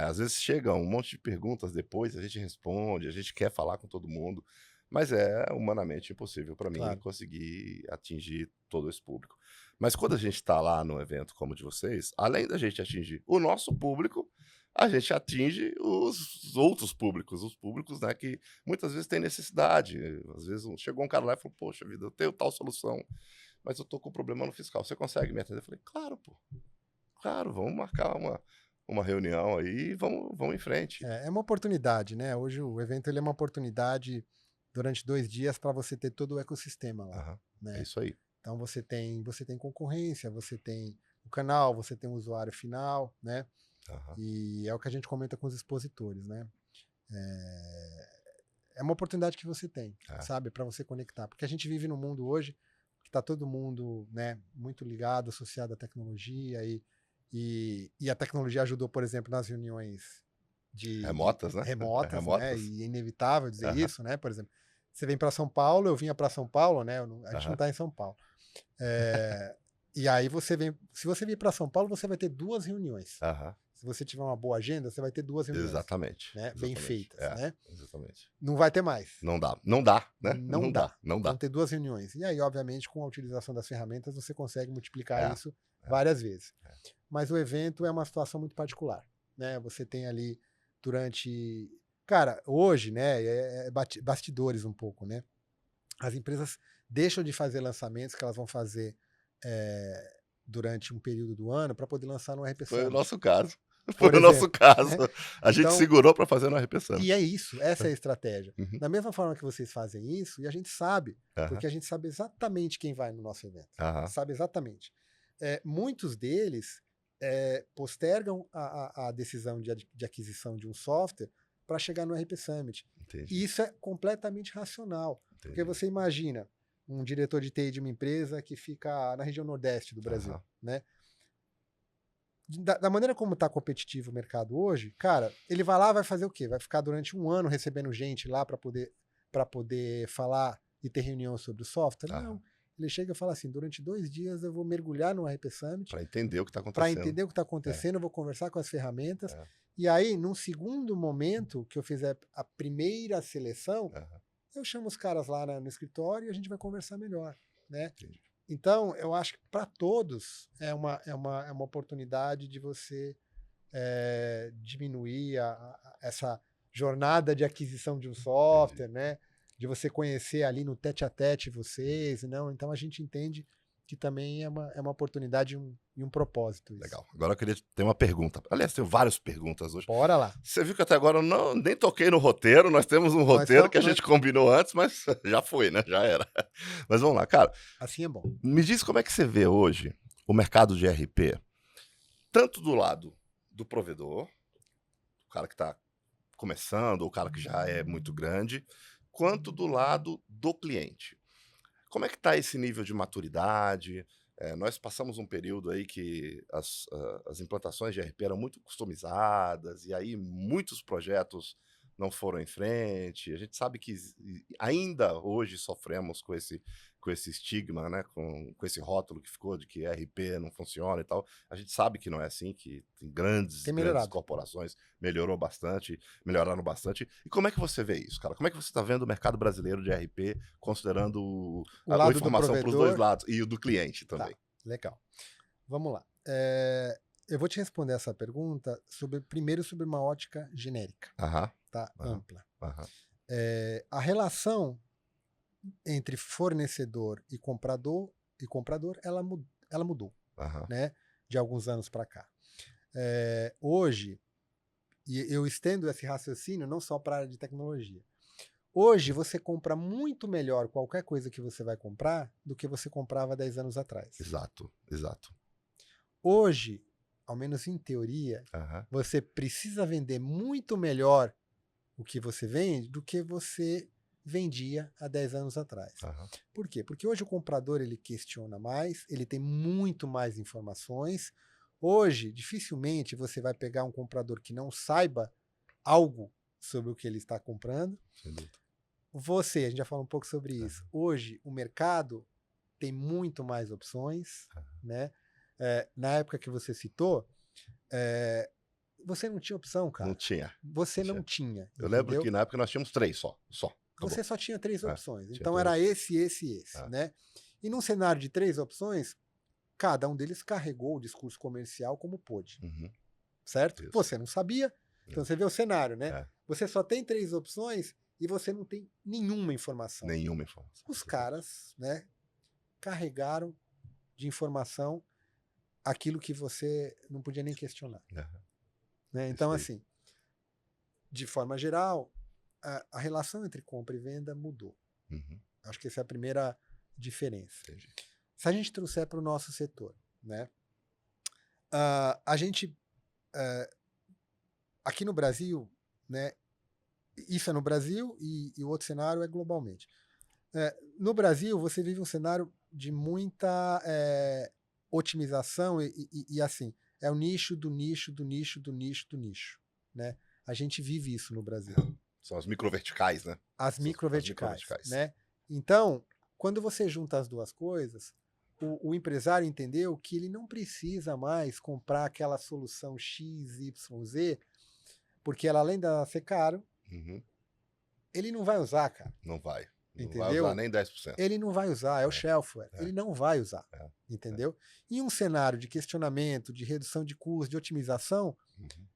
Às vezes chegam um monte de perguntas depois, a gente responde, a gente quer falar com todo mundo, mas é humanamente impossível para mim Claro. conseguir atingir todo esse público. Mas quando a gente está lá no evento como o de vocês, além da gente atingir o nosso público, a gente atinge os outros públicos, os públicos, né, que muitas vezes têm necessidade. Às vezes chegou um cara lá e falou, poxa vida, eu tenho tal solução, mas eu tô com problema no fiscal, você consegue me atender? Eu falei, claro, pô, claro, vamos marcar uma reunião aí e vamos em frente. É uma oportunidade, né? Hoje o evento ele é uma oportunidade durante 2 dias para você ter todo o ecossistema lá, Aham, é né? isso aí. Então você tem concorrência, você tem o canal, você tem o usuário final, né? Aham, E é o que a gente comenta com os expositores, né? É uma oportunidade que você tem, é. sabe, para você conectar, porque a gente vive num mundo hoje que está todo mundo, né, muito ligado, associado à tecnologia e a tecnologia ajudou, por exemplo, nas reuniões de Remotas, né? remotas, né? Remotas. E é inevitável dizer Aham, isso, né? Por exemplo, você vem para São Paulo, eu vinha para São Paulo, né? A gente não aham, está em São Paulo. E aí você vem, se você vir para São Paulo, você vai ter 2 reuniões. aham. Se você tiver uma boa agenda, você vai ter 2 reuniões, Exatamente, né? Bem exatamente. feitas, né? Exatamente. Não vai ter mais. Não dá, não dá, né? Não Não dá, dá. não Vão dá. ter 2 reuniões. E aí, obviamente, com a utilização das ferramentas, você consegue multiplicar É, isso é, várias vezes. Mas o evento é uma situação muito particular, né? Você tem ali durante, cara, hoje, né, bastidores um pouco, né? As empresas deixam de fazer lançamentos que elas vão fazer durante um período do ano para poder lançar no RP foi o Summit, nosso caso. Foi por o nosso exemplo, caso. né? A gente Então, segurou para fazer no RP e Summit. é isso, essa é a estratégia. Uhum, Da mesma forma que vocês fazem isso, e a gente sabe, aham, porque a gente sabe exatamente quem vai no nosso evento. aham, Sabe exatamente. Muitos deles postergam a decisão de aquisição de um software para chegar no RP Summit. entendi, E isso é completamente racional. Porque entendi. você imagina um diretor de TI de uma empresa que fica na região nordeste do Brasil, Aham, né? Da maneira como está competitivo o mercado hoje, cara, ele vai lá, vai fazer o quê? Vai ficar durante um ano recebendo gente lá para poder falar e ter reunião sobre o software? aham. Não. Ele chega e fala assim: durante 2 dias eu vou mergulhar no RP Summit Para entender o que está para acontecendo. entender o que está acontecendo, eu vou conversar com as ferramentas. É, E aí, num segundo momento que eu fizer a primeira seleção, aham, eu chamo os caras lá no escritório e a gente vai conversar melhor, né? entendi. Então, eu acho que para todos é uma oportunidade de você diminuir essa jornada de aquisição de um Entendi. software, né? De você conhecer ali no tete a tete vocês, não? Então a gente entende que também é uma oportunidade e um propósito isso. Legal. Agora eu queria ter uma pergunta. Aliás, tenho várias perguntas hoje. Bora lá. Você viu que até agora eu nem toquei no roteiro, nós temos um Nós roteiro estamos, que a gente combinou antes, mas já foi, né? Já era. Mas vamos lá, cara. assim é bom. Me diz como é que você vê hoje o mercado de RP, tanto do lado do provedor, o cara que está começando, ou o cara que já é muito grande, quanto do lado do cliente. Como é que está esse nível de maturidade? Nós passamos um período aí que as implantações de RP eram muito customizadas, e aí muitos projetos não foram em frente. A gente sabe que ainda hoje sofremos com com esse estigma, né, com esse rótulo que ficou de que ERP não funciona e tal. A gente sabe que não é assim, que tem grandes Tem melhorado. corporações, melhoraram bastante. E como é que você vê isso, cara? Como é que você está vendo o mercado brasileiro de ERP, considerando O a lado do informação para os dois provedor. lados e o do cliente Tá, também? legal. Vamos lá. Eu vou te responder essa pergunta primeiro sobre uma ótica genérica, Aham, tá? Aham. Ampla. aham, A relação entre fornecedor e comprador, ela mudou, aham. né? De alguns anos para cá. Hoje, e eu estendo esse raciocínio não só para a área de tecnologia. Hoje você compra muito melhor qualquer coisa que você vai comprar do que você comprava 10 anos atrás. Exato, exato. Hoje, ao menos em teoria, Aham, você precisa vender muito melhor o que você vende do que você vendia há 10 anos atrás. aham. Por quê? Porque hoje o comprador ele questiona mais, ele tem muito mais informações. Hoje, dificilmente você vai pegar um comprador que não saiba algo sobre o que ele está comprando. Sem dúvida. A gente já falou um pouco sobre isso. Hoje, o mercado tem muito mais opções, né? Na época que você citou, você não tinha opção, Não cara. tinha. Você não tinha, Eu lembro entendeu? que na época nós tínhamos 3 só. Acabou. Você só tinha 3 É, opções. tinha Então 3 era opções. esse, É. né? E num cenário de 3 opções, cada um deles carregou o discurso comercial como pôde, Uhum. certo? Isso. Você não sabia, então você vê o cenário, né? É. Você só tem 3 opções e você não tem nenhuma informação. Nenhuma informação. Os caras, né, carregaram de informação aquilo que você não podia nem questionar. Aham. Né? Então, Isso aí. assim, de forma geral, a relação entre compra e venda mudou. Uhum. Acho que essa é a primeira diferença. Entendi. Se a gente trouxer para o nosso setor, né? A gente, aqui no Brasil, né? Isso é no Brasil e o outro cenário é globalmente. No Brasil, você vive um cenário de muita otimização e assim, é o nicho do nicho do nicho do nicho do nicho, né? A gente vive isso no Brasil. São as microverticais, né? As São microverticais, microverticais. né? Então, quando você junta as duas coisas, o empresário entendeu que ele não precisa mais comprar aquela solução X, Y, Z, porque ela, além de ser caro, Uhum. ele não vai usar, cara. Não vai. Não vai Entendeu? usar nem 10%. Ele não vai usar, é o shelfware. Ele não vai usar, É. entendeu? Em um cenário de questionamento, de redução de custo, de otimização, Uhum.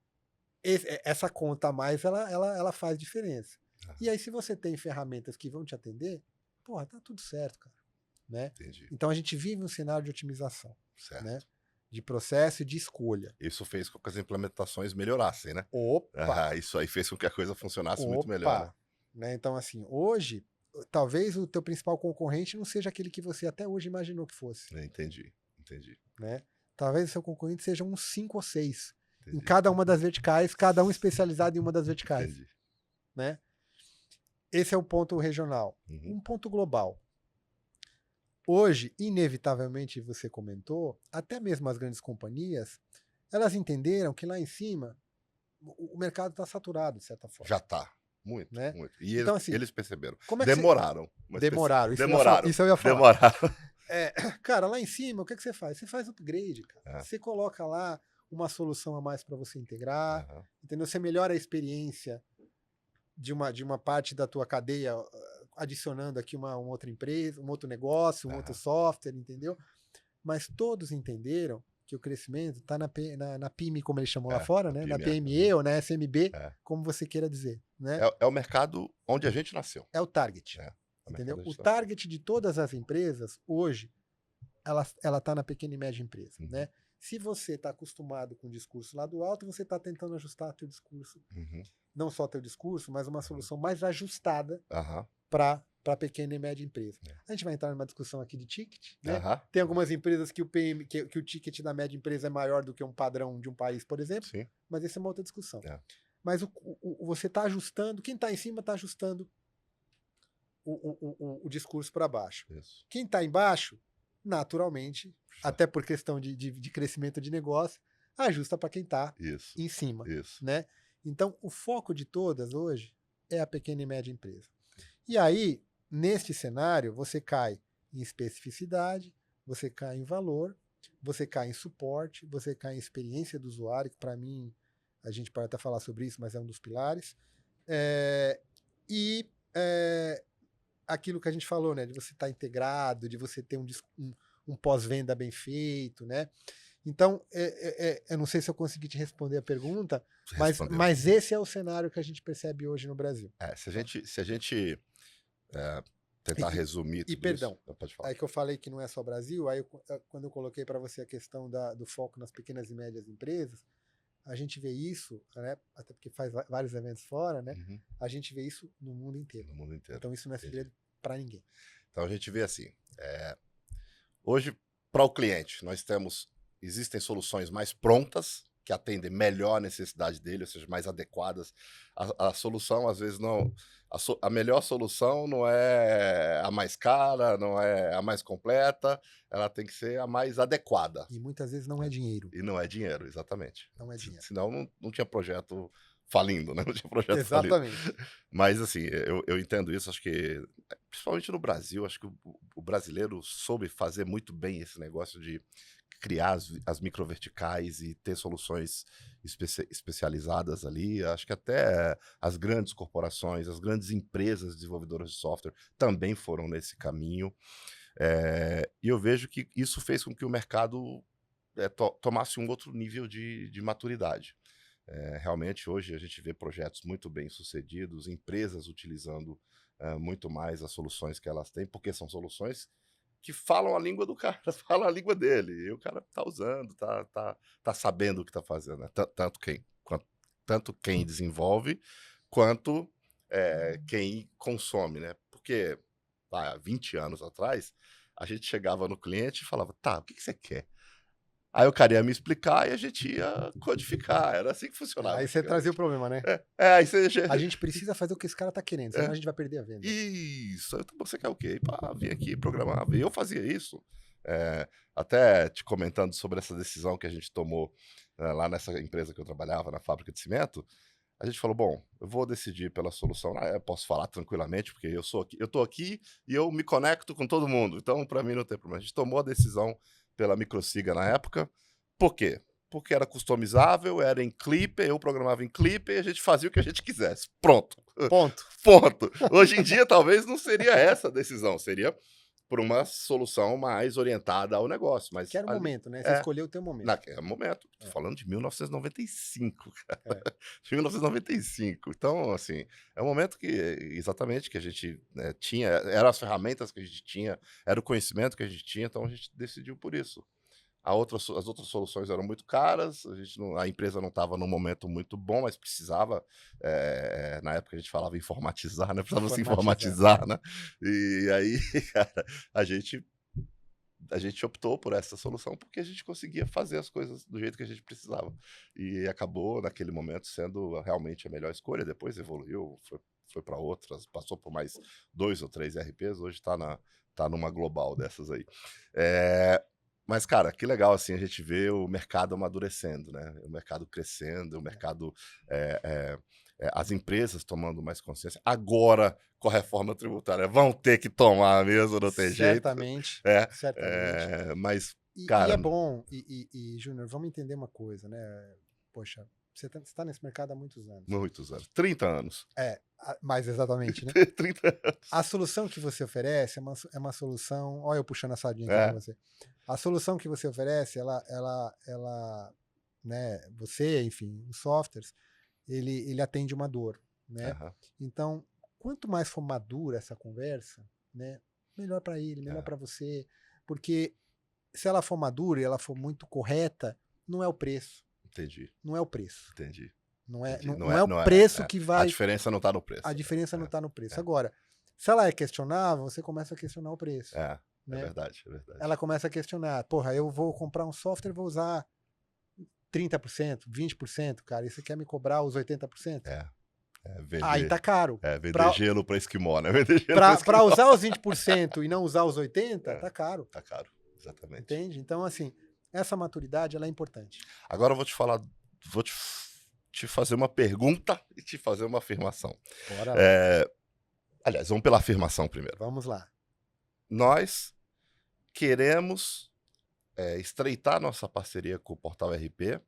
essa conta a mais, ela faz diferença. Aham. E aí, se você tem ferramentas que vão te atender, porra, tá tudo certo, cara. Né? Entendi. Então, a gente vive um cenário de otimização, Certo. né? De processo e de escolha. Isso fez com que as implementações melhorassem, né? Opa! Isso aí fez com que a coisa funcionasse muito melhor. Né? Então, assim, hoje, talvez o teu principal concorrente não seja aquele que você até hoje imaginou que fosse. Né? Entendi. Né? Talvez o seu concorrente seja uns 5 ou 6 em Entendi. cada uma das verticais, cada um especializado em uma das verticais. Entendi. Né? Esse é o ponto regional. Uhum. Um ponto global. Hoje, inevitavelmente, você comentou, até mesmo as grandes companhias, elas entenderam que lá em cima o mercado está saturado, de certa forma. Já tá. Muito, Né? muito. E Então, assim, eles perceberam. como é que Demoraram. Mas Demoraram. Demoraram. Isso eu ia falar. Demoraram. Cara, lá em cima, o que você faz? Você faz upgrade, cara. É. Você coloca lá uma solução a mais para você integrar, Aham. entendeu? Você melhora a experiência de uma parte da tua cadeia, adicionando aqui uma outra empresa, um outro negócio, um outro software, entendeu? Mas todos entenderam que o crescimento está na PYME, como eles chamam lá fora, né? Na PME ou na SMB, como você queira dizer. Né? É o mercado onde a gente nasceu. É o target. Entendeu? O target de todas as empresas, hoje, ela está na pequena e média empresa. Uhum. Né? Se você está acostumado com o discurso lá do alto, você está tentando ajustar teu discurso. Uhum. Não só teu discurso, mas uma solução mais ajustada Aham. para pequena e média empresa. A gente vai entrar numa discussão aqui de ticket. Né? Aham. Tem algumas empresas que o ticket da média empresa é maior do que um padrão de um país, por exemplo. Sim. Mas essa é uma outra discussão. É. Mas você está ajustando, quem está em cima está ajustando o discurso para baixo. Isso. Quem está embaixo, naturalmente, até por questão de crescimento de negócio, ajusta para quem está em cima. Isso. Né? Então, o foco de todas hoje é a pequena e média empresa. E aí, neste cenário, você cai em especificidade, você cai em valor, você cai em suporte, você cai em experiência do usuário, que para mim, a gente pode até falar sobre isso, mas é um dos pilares. E aquilo que a gente falou, né, de você estar integrado, de você ter um pós-venda bem feito, né? Então, eu não sei se eu consegui te responder a pergunta, mas esse é o cenário que a gente percebe hoje no Brasil. Se a gente tentar resumir tudo perdão, isso, pode falar. Aí que eu falei que não é só Brasil, aí quando eu coloquei para você a questão do foco nas pequenas e médias empresas, a gente vê isso, né, até porque faz vários eventos fora, né? Uhum. A gente vê isso no mundo inteiro. No mundo inteiro. Então isso não é segredo para ninguém. Então a gente vê assim, hoje para o cliente existem soluções mais prontas que atendem melhor a necessidade dele, ou seja, mais adequadas. A solução às vezes não, a melhor solução não é a mais cara, não é a mais completa, ela tem que ser a mais adequada. E muitas vezes não é dinheiro. E não é dinheiro, exatamente. Não é dinheiro. Senão não tinha projeto falindo, né? Não tinha projeto Exatamente. falindo. Mas assim, eu entendo isso, acho que, principalmente no Brasil, acho que o brasileiro soube fazer muito bem esse negócio de criar as microverticais e ter soluções especializadas ali. Acho que até as grandes corporações, as grandes empresas desenvolvedoras de software também foram nesse caminho. E eu vejo que isso fez com que o mercado tomasse um outro nível de maturidade. Realmente, hoje a gente vê projetos muito bem sucedidos, empresas utilizando muito mais as soluções que elas têm, porque são soluções que falam a língua do cara, falam a língua dele, e o cara está usando, tá sabendo o que está fazendo, né? Tanto quem desenvolve, quanto quem consome, né? Porque há 20 anos atrás, a gente chegava no cliente e falava, tá, o que você quer? Aí o cara ia me explicar e a gente ia codificar. Era assim que funcionava. Aí você trazia o problema, né? Aí você... A gente precisa fazer o que esse cara tá querendo, senão a gente vai perder a venda. Isso. Então você quer o quê? Vim aqui programar. E eu fazia isso. Até te comentando sobre essa decisão que a gente tomou lá nessa empresa que eu trabalhava, na fábrica de cimento, a gente falou, bom, eu vou decidir pela solução. Eu posso falar tranquilamente, porque eu tô aqui e eu me conecto com todo mundo. Então, para mim, não tem problema. A gente tomou a decisão pela Microsiga na época. Por quê? Porque era customizável, era em Clipper, eu programava em Clipper e a gente fazia o que a gente quisesse. Pronto. Ponto. Hoje em dia, talvez não seria essa a decisão, seria por uma solução mais orientada ao negócio. Mas que era o momento, né? Você escolheu o teu momento. Naquele momento. Tô falando de 1995, cara. De 1995. Então, assim, é um momento que, exatamente, que a gente tinha, eram as ferramentas que a gente tinha, era o conhecimento que a gente tinha, então a gente decidiu por isso. As outras soluções eram muito caras, a empresa não estava num momento muito bom, mas precisava, na época a gente falava informatizar, né? Precisava se informatizar, né? E aí, cara, a gente optou por essa solução porque a gente conseguia fazer as coisas do jeito que a gente precisava. E acabou, naquele momento, sendo realmente a melhor escolha. Depois evoluiu, foi para outras, passou por mais 2 ou 3 RPs, hoje tá numa global dessas aí. Mas, cara, que legal, assim, a gente vê o mercado amadurecendo, né? O mercado crescendo, o mercado... as empresas tomando mais consciência. Agora, com a reforma tributária, vão ter que tomar mesmo, não tem jeito. Certamente. Mas, cara... E é bom, e Júnior, vamos entender uma coisa, né? Poxa, você tá nesse mercado há muitos anos. Muitos anos. 30 anos. Mais exatamente, né? 30 anos. A solução que você oferece é uma solução... Olha eu puxando a sardinha aqui pra você. A solução que você oferece, ela né, você, enfim, os softwares, ele atende uma dor, né? Uhum. Então, quanto mais for madura essa conversa, né, melhor para ele, melhor para você, porque se ela for madura e ela for muito correta, não é o preço. Entendi. Não é o preço. Entendi. Não é o preço que vai... A diferença não está no preço. A diferença não está no preço. Agora, se ela é questionável, você começa a questionar o preço. Né? É verdade, é verdade. Ela começa a questionar, porra, eu vou comprar um software, vou usar 30%, 20%, cara, e você quer me cobrar os 80%? Aí tá caro. Vender gelo para esquimó, né? Para usar os 20% e não usar os 80%, tá caro. Tá caro, exatamente. Entende? Então, assim, essa maturidade, ela é importante. Agora eu vou te fazer uma pergunta e te fazer uma afirmação. Bora lá. Aliás, vamos pela afirmação primeiro. Vamos lá. Nós queremos estreitar nossa parceria com o Portal RP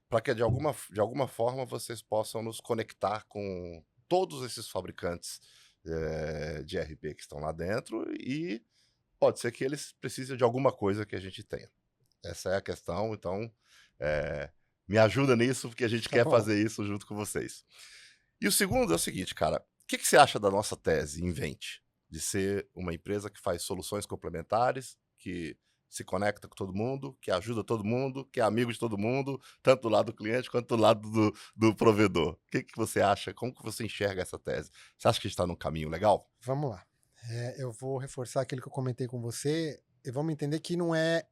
para que de alguma forma vocês possam nos conectar com todos esses fabricantes de RP que estão lá dentro e pode ser que eles precisem de alguma coisa que a gente tenha. Essa é a questão, então me ajuda nisso, porque a gente quer fazer isso junto com vocês. E o segundo é o seguinte, cara, o que você acha da nossa tese, Invente, de ser uma empresa que faz soluções complementares, que se conecta com todo mundo, que ajuda todo mundo, que é amigo de todo mundo, tanto do lado do cliente quanto do lado do provedor? O que você acha? Como que você enxerga essa tese? Você acha que a gente está num caminho legal? Vamos lá. Eu vou reforçar aquilo que eu comentei com você. E vamos entender que não é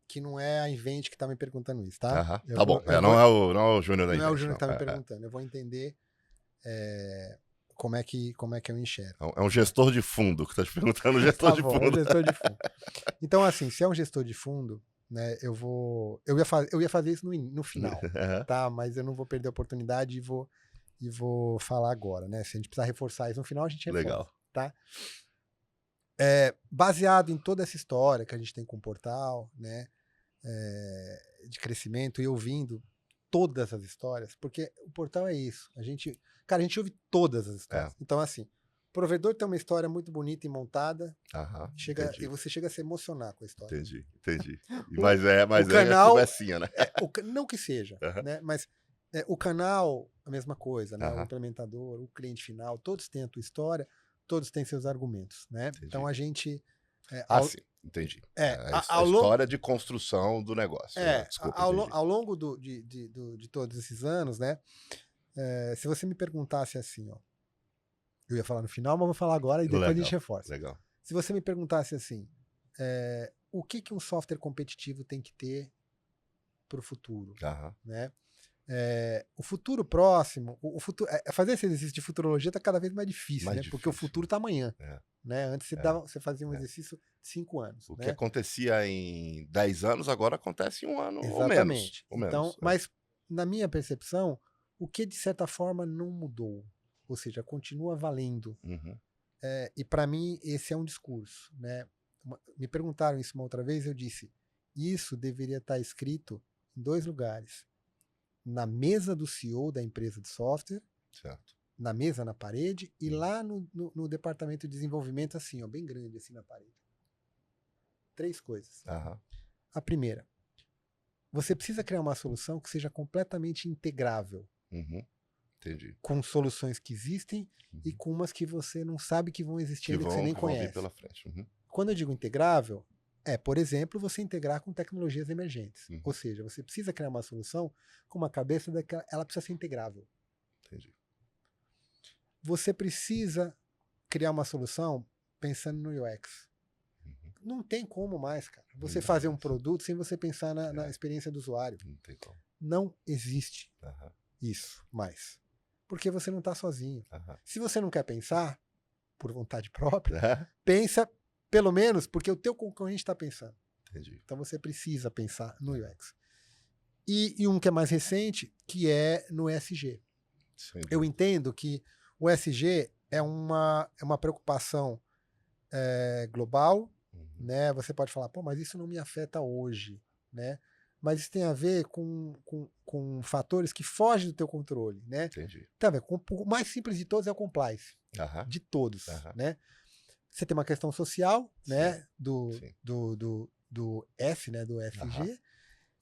a Invente que está me perguntando isso, tá? Tá bom. Não é o Júnior da Invente. Não é o Júnior que está me perguntando. Eu vou entender como é que eu enxergo. É um gestor de fundo que está te perguntando, um gestor de fundo. É um gestor de fundo. Então, assim, se é um gestor de fundo, né, eu ia fazer isso no final, tá? Mas eu não vou perder a oportunidade e vou falar agora, né? Se a gente precisar reforçar isso no final, a gente reforça. Legal. Tá? Baseado em toda essa história que a gente tem com o portal, né, de crescimento e ouvindo todas as histórias, porque o portal é isso. A gente ouve todas as histórias. Então, assim, o provedor tem uma história muito bonita e montada, e você chega a se emocionar com a história. Entendi. Mas o canal, conversinha, né? Não que seja, né, mas o canal, a mesma coisa, né? O implementador, o cliente final, todos têm a tua história, todos têm seus argumentos, né? Entendi. Então a gente... sim, entendi. A história de construção do negócio. Desculpa, ao longo de todos esses anos, né? Se você me perguntasse assim, ó, eu ia falar no final, mas vou falar agora e depois a gente reforça. Legal. Se você me perguntasse assim, o que um software competitivo tem que ter para o futuro, né? O futuro próximo, fazer esse exercício de futurologia está cada vez mais difícil, né? Porque o futuro está amanhã. Né? Antes você fazia um exercício de 5 anos. O que acontecia em 10 anos, agora acontece em 1 ano ou menos. Exatamente. Então, mas na minha percepção, o que de certa forma não mudou, ou seja, continua valendo. E para mim esse é um discurso, né? Me perguntaram isso uma outra vez, eu disse, isso deveria estar escrito em 2 lugares. Na mesa do CEO da empresa de software, certo, na mesa na parede, e lá no departamento de desenvolvimento, assim, ó, bem grande, assim, na parede. 3 coisas. A primeira, você precisa criar uma solução que seja completamente integrável. Entendi. Com soluções que existem e com umas que você não sabe que vão existir ainda, que você nem conhece. Vir pela frente. Quando eu digo integrável, por exemplo, você integrar com tecnologias emergentes. Ou seja, você precisa criar uma solução com uma cabeça daquela, ela precisa ser integrável. Entendi. Você precisa criar uma solução pensando no UX. Não tem como mais, cara. Você fazer um produto sem você pensar na experiência do usuário. Não tem como. Não existe isso mais. Porque você não está sozinho. Se você não quer pensar, por vontade própria, pensa pelo menos porque o teu concorrente está pensando. Entendi. Então você precisa pensar no UX. E um que é mais recente, que é no ESG. Sim. Eu entendo que o ESG é uma preocupação global, né? Você pode falar, pô, mas isso não me afeta hoje, né? Mas isso tem a ver com fatores que fogem do teu controle, né? Entendi. Tem a ver com o mais simples de todos é o compliance. De todos, né? Você tem uma questão social, né? Do F, né? Do FG.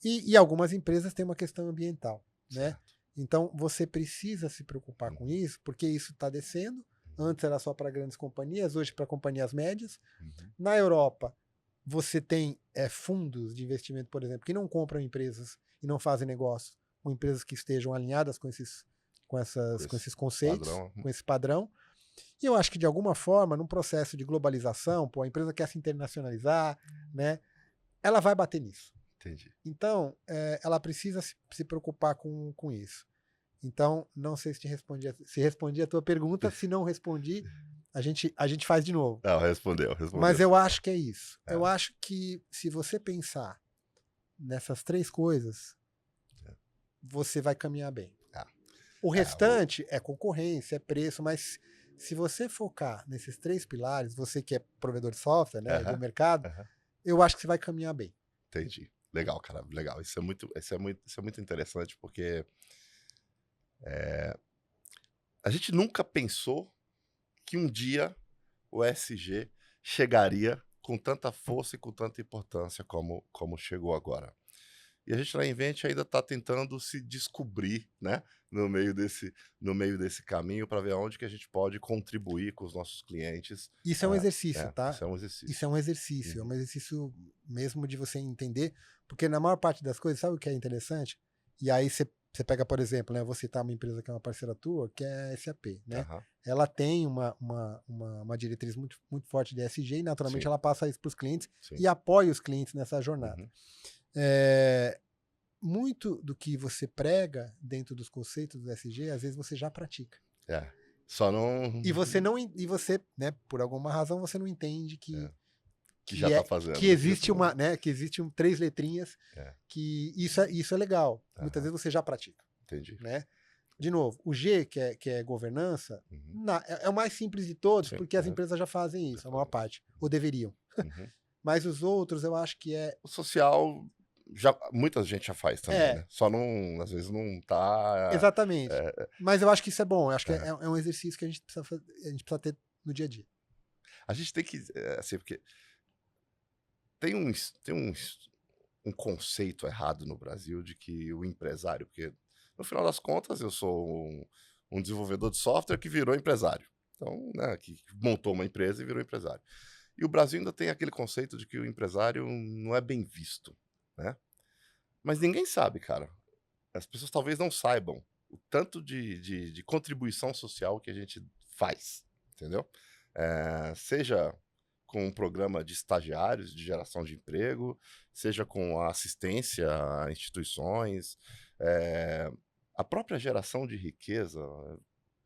E algumas empresas têm uma questão ambiental, né? Então, você precisa se preocupar com isso, porque isso está descendo. Antes era só para grandes companhias, hoje para companhias médias. Na Europa, você tem fundos de investimento, por exemplo, que não compram empresas e não fazem negócio com empresas que estejam alinhadas com esses conceitos, com esse padrão. E eu acho que, de alguma forma, num processo de globalização, a empresa quer se internacionalizar, né? Ela vai bater nisso. Entendi. Então, ela precisa se preocupar com isso. Então, não sei se respondi a tua pergunta. Se não respondi, a gente faz de novo. Não, respondeu. Mas eu acho que é isso. Eu acho que se você pensar nessas 3 coisas, você vai caminhar bem. O restante é concorrência, é preço, mas se você focar nesses 3 pilares, você que é provedor de software, né, do mercado, eu acho que você vai caminhar bem. Entendi. Legal, cara. Legal. Isso é muito interessante, porque a gente nunca pensou que um dia o ESG chegaria com tanta força e com tanta importância como chegou agora. E a gente na Invent ainda está tentando se descobrir, né, no meio desse caminho para ver aonde que a gente pode contribuir com os nossos clientes. Isso é um exercício, tá? Isso é um exercício. Isso é um exercício, é Uhum. um exercício mesmo de você entender, porque na maior parte das coisas, sabe o que é interessante? E aí você pega, por exemplo, né, eu vou citar uma empresa que é uma parceira tua, que é a SAP, né? Aham. Ela tem uma diretriz muito, muito forte de ESG e naturalmente Sim, ela passa isso para os clientes sim. e apoia os clientes nessa jornada. Uhum. É, muito do que você prega dentro dos conceitos do ESG, às vezes você já pratica. É. Só não. E você não, e você, né, por alguma razão, você não entende É. Que que já está fazendo. que existe uma, né, que existe três letrinhas, É. que isso é legal. Muitas Aham. vezes você já pratica, Entendi. né? De novo, o G, que é governança, Uhum. é o mais simples de todos, Sim. porque as empresas já fazem isso, a maior parte, ou deveriam. Uhum. Mas os outros, eu acho que O social, muita gente já faz também, né? Só não, às vezes não tá. exatamente. Mas eu acho que isso é bom, eu acho que É. é um exercício que a gente precisa ter no dia a dia. A gente tem que, assim, porque tem um conceito errado no Brasil de que o empresário, porque no final das contas eu sou um desenvolvedor de software que virou empresário. Então, né, que montou uma empresa e virou empresário. E o Brasil ainda tem aquele conceito de que o empresário não é bem visto, né? Mas ninguém sabe, cara. As pessoas talvez não saibam o tanto de contribuição social que a gente faz, entendeu? Seja com um programa de estagiários de geração de emprego, seja com a assistência a instituições, a própria geração de riqueza.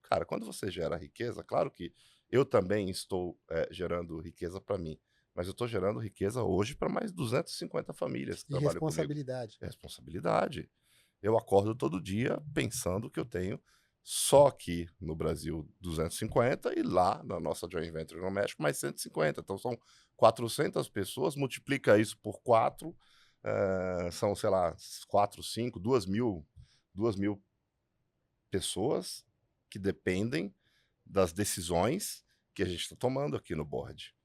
Cara, quando você gera riqueza, claro que eu também estou gerando riqueza para mim, mas eu estou gerando riqueza hoje para mais 250 famílias que E trabalham comigo. responsabilidade. É responsabilidade. Eu acordo todo dia pensando que eu tenho só aqui no Brasil 250 e lá na nossa joint venture no México mais 150. Então são 400 pessoas, multiplica isso por 4, são, sei lá, 4, 5, 2 mil pessoas que dependem das decisões que a gente está tomando aqui no board.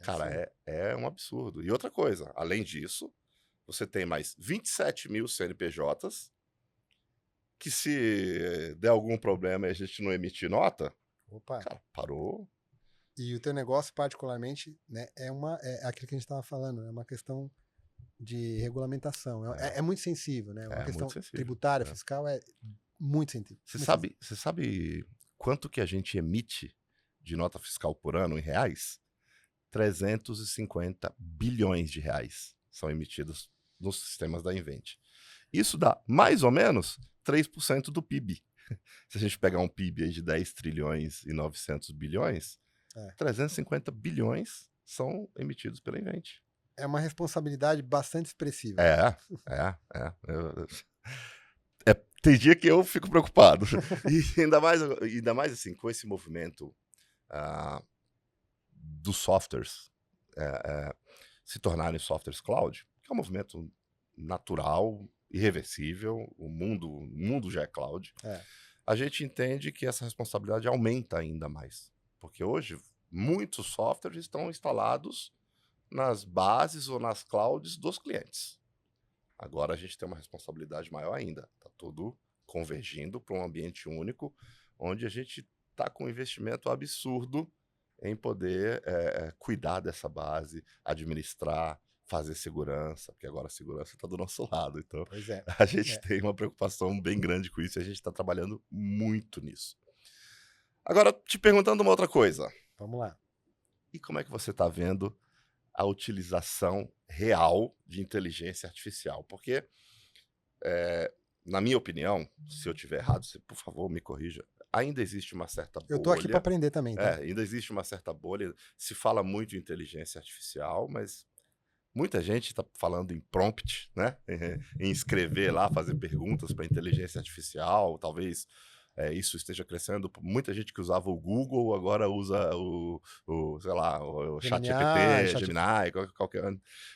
Cara, é um absurdo. E outra coisa, além disso, você tem mais 27 mil CNPJs que se der algum problema e a gente não emitir nota, Opa. cara, parou. E o teu negócio, particularmente, né, é aquilo que a gente estava falando, é uma questão de regulamentação. É muito sensível, né? Uma É questão muito sensível. tributária, fiscal, é muito sensível. Você sabe quanto que a gente emite de nota fiscal por ano em reais? 350 bilhões de reais são emitidos nos sistemas da Invent. Isso dá mais ou menos 3% do PIB. Se a gente pegar um PIB aí de 10 trilhões e 900 bilhões, 350 bilhões são emitidos pela Invent. É uma responsabilidade bastante expressiva. Tem dia que eu fico preocupado. E ainda mais assim, com esse movimento dos softwares se tornarem softwares cloud, que é um movimento natural, irreversível, o mundo já é cloud. A gente entende que essa responsabilidade aumenta ainda mais. Porque hoje, muitos softwares estão instalados nas bases ou nas clouds dos clientes. Agora a gente tem uma responsabilidade maior ainda. Está tudo convergindo para um ambiente único, onde a gente está com um investimento absurdo em poder cuidar dessa base, administrar, fazer segurança, porque agora a segurança está do nosso lado. Então, a gente tem uma preocupação bem grande com isso e a gente está trabalhando muito nisso. Agora, te perguntando uma outra coisa. Vamos lá. E como é que você está vendo a utilização real de inteligência artificial? Porque, na minha opinião, se eu estiver errado, você, por favor, me corrija. Ainda existe uma certa bolha. Eu tô aqui para aprender também, tá? Ainda existe uma certa bolha. Se fala muito em inteligência artificial, mas muita gente está falando em prompt, né? Em escrever lá, fazer perguntas para inteligência artificial, talvez isso esteja crescendo. Muita gente que usava o Google agora usa sei lá, o ChatGPT, Gemini,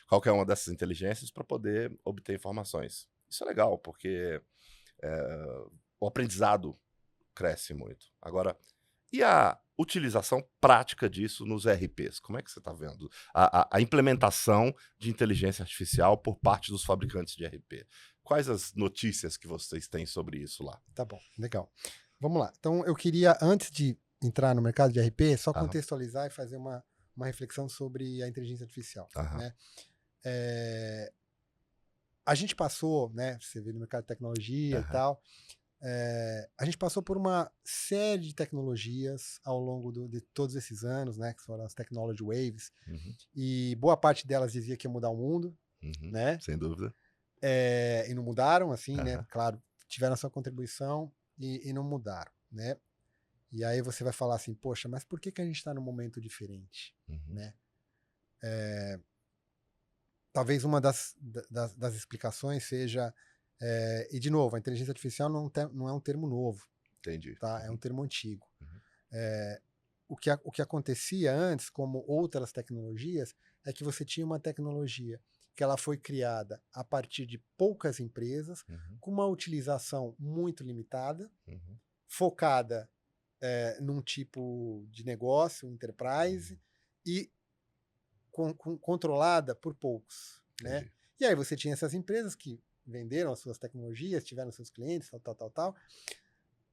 qualquer uma dessas inteligências para poder obter informações. Isso é legal, porque o aprendizado cresce muito. Agora, e a utilização prática disso nos ERPs? Como é que você está vendo a implementação de inteligência artificial por parte dos fabricantes de ERP? Quais as notícias que vocês têm sobre isso lá? Tá bom, legal. Vamos lá. Então, eu queria, antes de entrar no mercado de ERP, só Aham. contextualizar e fazer uma reflexão sobre a inteligência artificial. Aham. Né? A gente passou, né? Você vê no mercado de tecnologia e Aham. tal, a gente passou por uma série de tecnologias ao longo de todos esses anos, né? Que foram as technology waves, Uhum. e boa parte delas dizia que ia mudar o mundo, Uhum. né? Sem dúvida. E não mudaram, assim, né? Aham. Claro, tiveram a sua contribuição e não mudaram, né? E aí você vai falar assim, poxa, mas por que a gente está num momento diferente, Uhum. né? Talvez uma das explicações seja, e de novo, a inteligência artificial não é um termo novo, Entendi. tá? É um termo antigo. Uhum. O que acontecia antes, como outras tecnologias, é que você tinha uma tecnologia que ela foi criada a partir de poucas empresas, Uhum. com uma utilização muito limitada, Uhum. focada num tipo de negócio, enterprise, e controlada por poucos, né? Entendi. E aí você tinha essas empresas que venderam as suas tecnologias, tiveram seus clientes, tal.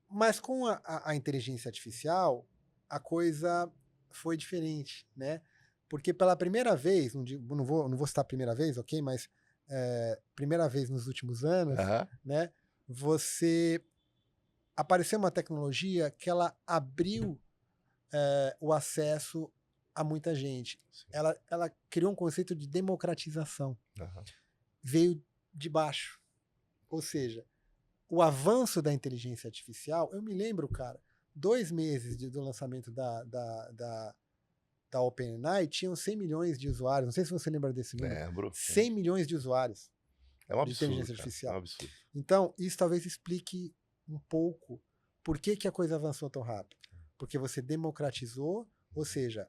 Mas com a inteligência artificial, a coisa foi diferente, né? Porque pela primeira vez, não vou citar a primeira vez, ok? Mas primeira vez nos últimos anos, Aham. né? Apareceu uma tecnologia que ela abriu o acesso a muita gente. Sim. Ela criou um conceito de democratização. Aham. Veio de baixo. Ou seja, o avanço da inteligência artificial, eu me lembro, cara, 2 meses do lançamento da OpenAI, tinham 100 milhões de usuários. Não sei se você lembra desse número. Lembro. 100 milhões de usuários É um de absurdo, inteligência cara. É um artificial. absurdo. Então, isso talvez explique um pouco por que a coisa avançou tão rápido. Porque você democratizou, ou seja,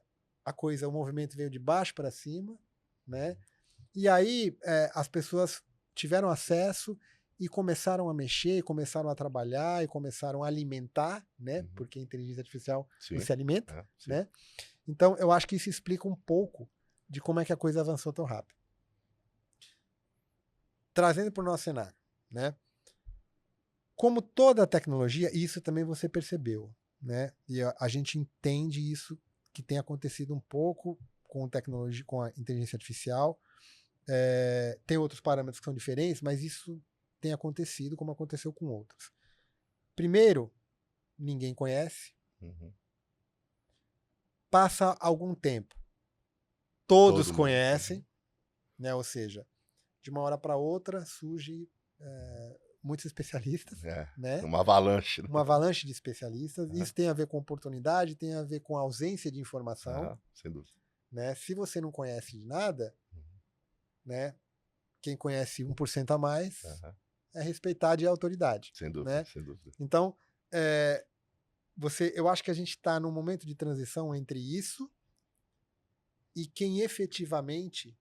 o movimento veio de baixo para cima, né? E aí as pessoas tiveram acesso e começaram a mexer, começaram a trabalhar e começaram a alimentar, né? Uhum. Porque a inteligência artificial Sim. você alimenta, Sim. né? Então, eu acho que isso explica um pouco de como é que a coisa avançou tão rápido. Trazendo para o nosso cenário, né? Como toda a tecnologia, isso também você percebeu, né? E a gente entende isso que tem acontecido um pouco com tecnologia, com a inteligência artificial. Tem outros parâmetros que são diferentes, mas isso tem acontecido como aconteceu com outros. Primeiro, ninguém conhece. Uhum. Passa algum tempo, todos Todo mundo. conhecem, né? Ou seja, de uma hora para outra surge muitos especialistas, né? Uma avalanche. Uma avalanche de especialistas. Isso tem a ver com oportunidade, tem a ver com a ausência de informação. Sem dúvida. Né? Se você não conhece de nada, né? Quem conhece 1% a mais é respeitado e é autoridade. Sem dúvida, né? sem dúvida. Então, eu acho que a gente está num momento de transição entre isso e quem efetivamente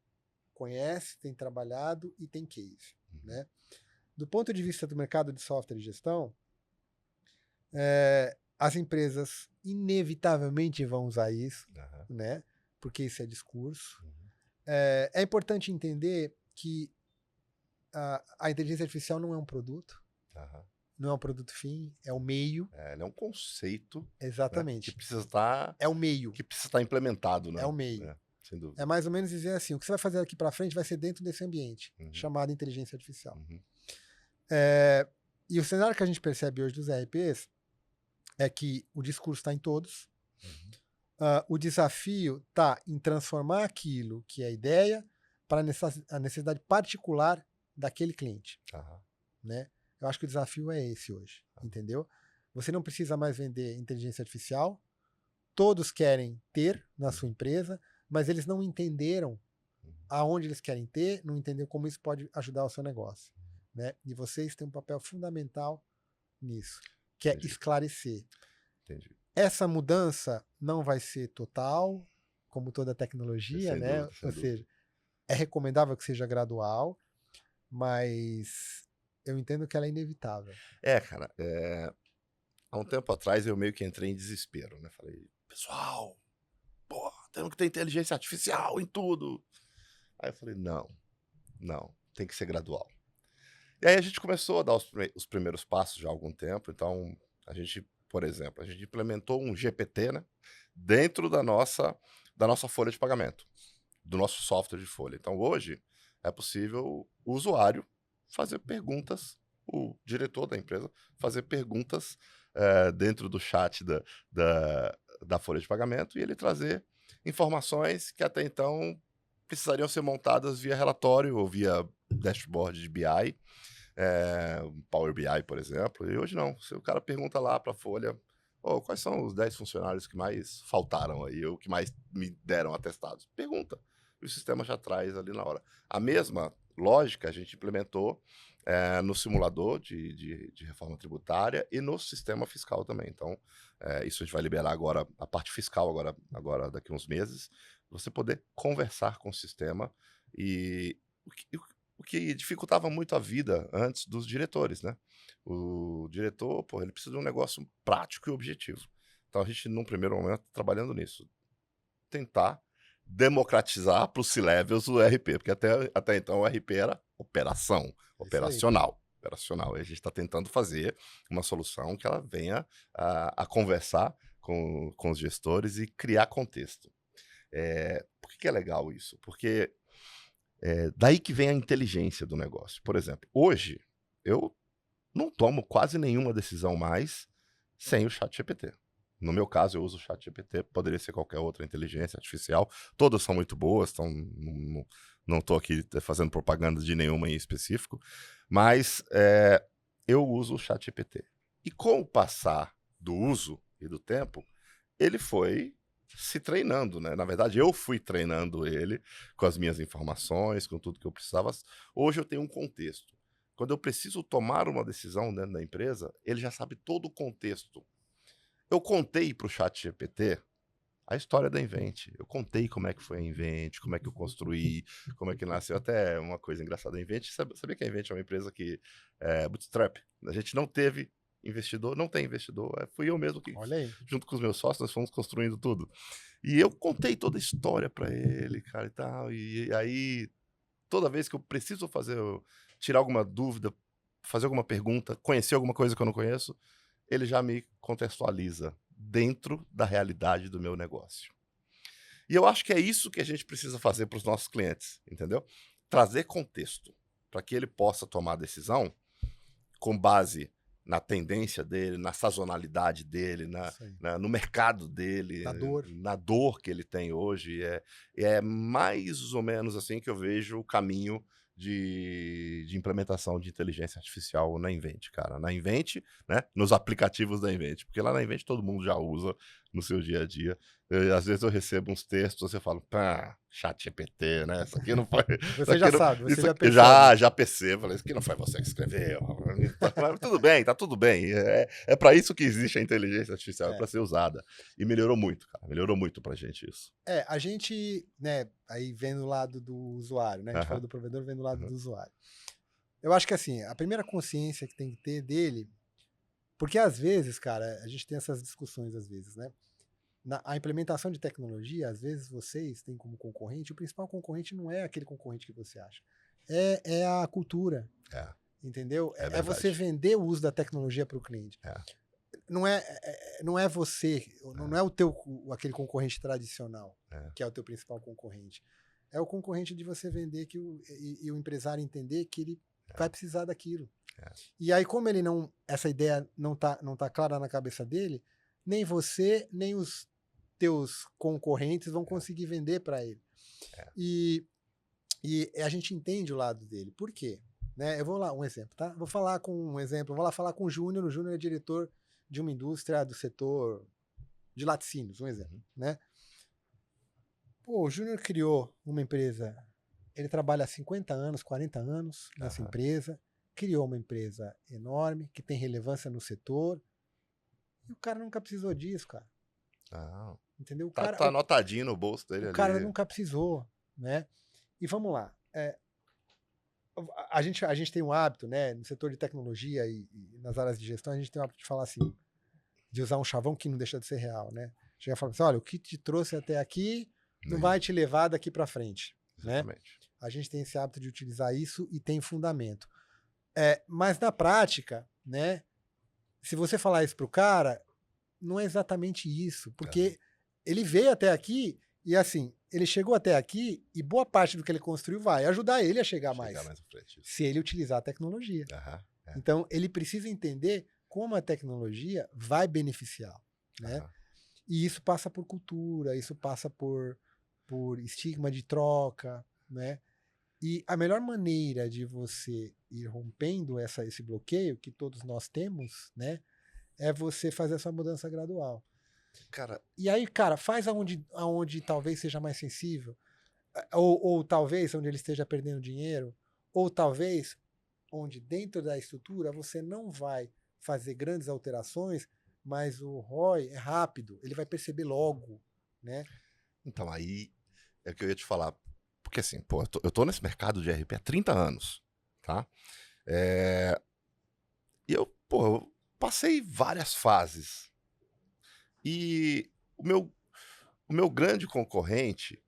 conhece, tem trabalhado e tem case. Né? Do ponto de vista do mercado de software e gestão, as empresas inevitavelmente vão usar isso, né? Porque isso é discurso. É importante entender que a inteligência artificial não é um produto, não é um produto fim, é o meio. Ele é um conceito. Exatamente. Né, que precisa estar. É o meio. Que precisa estar implementado, né? É o meio. Sem dúvida. É mais ou menos dizer assim: o que você vai fazer daqui para frente vai ser dentro desse ambiente, chamado inteligência artificial. E o cenário que a gente percebe hoje dos ERPs é que o discurso está em todos. O desafio está em transformar aquilo que é a ideia para a necessidade particular daquele cliente. Né? Eu acho que o desafio é esse hoje, entendeu? Você não precisa mais vender inteligência artificial, todos querem ter na sua empresa, mas eles não entenderam aonde eles querem ter, não entenderam como isso pode ajudar o seu negócio. Né? E vocês têm um papel fundamental nisso. que é Entendi. esclarecer. Entendi. Essa mudança não vai ser total, como toda tecnologia, Sem né? dúvida, sem Ou dúvida. seja, é recomendável que seja gradual, mas eu entendo que ela é inevitável. Cara, há um tempo atrás eu meio que entrei em desespero, né? Falei, pessoal, pô, temos que ter inteligência artificial em tudo. Aí eu falei, não, tem que ser gradual. E aí a gente começou a dar os primeiros passos já há algum tempo. Então, a gente, por exemplo, a gente implementou um GPT, né, dentro da nossa folha de pagamento, do nosso software de folha. Então, hoje, é possível o usuário fazer perguntas, o diretor da empresa fazer perguntas dentro do chat da folha de pagamento e ele trazer informações que até então precisariam ser montadas via relatório ou via dashboard de BI, Power BI, por exemplo. E hoje não. Se o cara pergunta lá para a Folha, quais são os 10 funcionários que mais faltaram aí, ou que mais me deram atestados? Pergunta. E o sistema já traz ali na hora. A mesma lógica a gente implementou no simulador de reforma tributária e no sistema fiscal também. Então, isso a gente vai liberar agora, a parte fiscal agora daqui a uns meses, você poder conversar com o sistema e o que dificultava muito a vida antes dos diretores, né? O diretor, pô, ele precisa de um negócio prático e objetivo. Então a gente, num primeiro momento, tá trabalhando nisso. Tentar democratizar para os C-levels o RP, porque até então o RP era Isso aí. operacional. E a gente está tentando fazer uma solução que ela venha a conversar com os gestores e criar contexto. Por que é legal isso? Porque daí que vem a inteligência do negócio. Por exemplo, hoje eu não tomo quase nenhuma decisão mais sem o chat GPT. No meu caso, eu uso o chat GPT, poderia ser qualquer outra inteligência artificial. Todas são muito boas, então não estou aqui fazendo propaganda de nenhuma em específico, mas eu uso o chat GPT. E com o passar do uso e do tempo, ele foi se treinando, né? Na verdade, eu fui treinando ele com as minhas informações, com tudo que eu precisava. Hoje eu tenho um contexto. Quando eu preciso tomar uma decisão dentro da empresa, ele já sabe todo o contexto. Eu contei para o chat GPT a história da Invent. Eu contei como é que foi a Invent, como é que eu construí, como é que nasceu. Até uma coisa engraçada, a Invent, sabia que a Invent é uma empresa que é bootstrap. A gente não teve investidor, não tem investidor. Fui eu mesmo que, Olha aí. junto com os meus sócios, nós fomos construindo tudo. E eu contei toda a história para ele, cara, e tal. E aí, toda vez que eu preciso tirar alguma dúvida, fazer alguma pergunta, conhecer alguma coisa que eu não conheço, ele já me contextualiza dentro da realidade do meu negócio. E eu acho que é isso que a gente precisa fazer para os nossos clientes, entendeu? Trazer contexto para que ele possa tomar a decisão com base na tendência dele, na sazonalidade dele, Isso aí. no mercado dele, Da dor. na dor que ele tem hoje. É mais ou menos assim que eu vejo o caminho de implementação de inteligência artificial na Invent, cara. Na Invent, né? Nos aplicativos da Invent. Porque lá na Invent todo mundo já usa no seu dia a dia. Às vezes eu recebo uns textos, você fala, pá, chat GPT, né? Isso aqui não foi. Você já sabe, você Isso já aqui, percebe. já percebo. Isso aqui não foi você que escreveu. Mas tudo bem, tá tudo bem. É para isso que existe a inteligência artificial, é É. para ser usada. E melhorou muito, cara. Melhorou muito pra gente isso. A gente, né, aí vem do lado do usuário, né? A gente fala Aham, do provedor, vem do lado aham, do usuário. Eu acho que assim, a primeira consciência que tem que ter dele, porque às vezes, cara, a gente tem essas discussões às vezes, né? A implementação de tecnologia, às vezes vocês têm como concorrente, o principal concorrente não é aquele concorrente que você acha. É a cultura, É, entendeu? é É você verdade. vender o uso da tecnologia para o cliente. É, Não é você, não é aquele concorrente tradicional, é, que é o teu principal concorrente. É o concorrente de você vender e o empresário entender que ele vai precisar daquilo. é. E aí, como essa ideia não tá clara na cabeça dele, nem você, nem os teus concorrentes vão conseguir vender para ele. E a gente entende o lado dele. Por quê? Né? Eu vou lá, um exemplo, tá? Vou falar com um exemplo, vou lá falar com o Júnior. O Júnior é diretor de uma indústria do setor de laticínios, um exemplo, Uhum. né? Pô, o Júnior criou uma empresa, ele trabalha há 50 anos, 40 anos nessa Aham, empresa, criou uma empresa enorme, que tem relevância no setor, E o cara nunca precisou disso, cara. Ah, Entendeu? tá anotadinho no bolso dele o ali. cara nunca precisou, né? E vamos lá. A gente tem um hábito, né? No setor de tecnologia e nas áreas de gestão, a gente tem o hábito de falar assim, de usar um chavão que não deixa de ser real, né? Chega e fala assim, olha, o que te trouxe até aqui não vai te levar daqui para frente, né? Exatamente. A gente tem esse hábito de utilizar isso e tem fundamento. Mas na prática, né? Se você falar isso pro cara, não é exatamente isso, porque ele veio até aqui e assim, ele chegou até aqui e boa parte do que ele construiu vai ajudar ele a chegar mais à frente. se ele utilizar a tecnologia. Aham, Então, ele precisa entender como a tecnologia vai beneficiá-lo, né? aham. E isso passa por cultura, isso passa por estigma de troca, né? E a melhor maneira de você ir rompendo esse bloqueio que todos nós temos, né? É você fazer essa mudança gradual. Cara, E aí, cara, faz aonde talvez seja mais sensível, ou talvez onde ele esteja perdendo dinheiro, ou talvez onde dentro da estrutura você não vai fazer grandes alterações, mas o ROI é rápido, ele vai perceber logo, né? então aí é o que eu ia te falar. Porque assim, pô, eu tô nesse mercado de RP há 30 anos, tá? E eu passei várias fases. E o meu grande concorrente,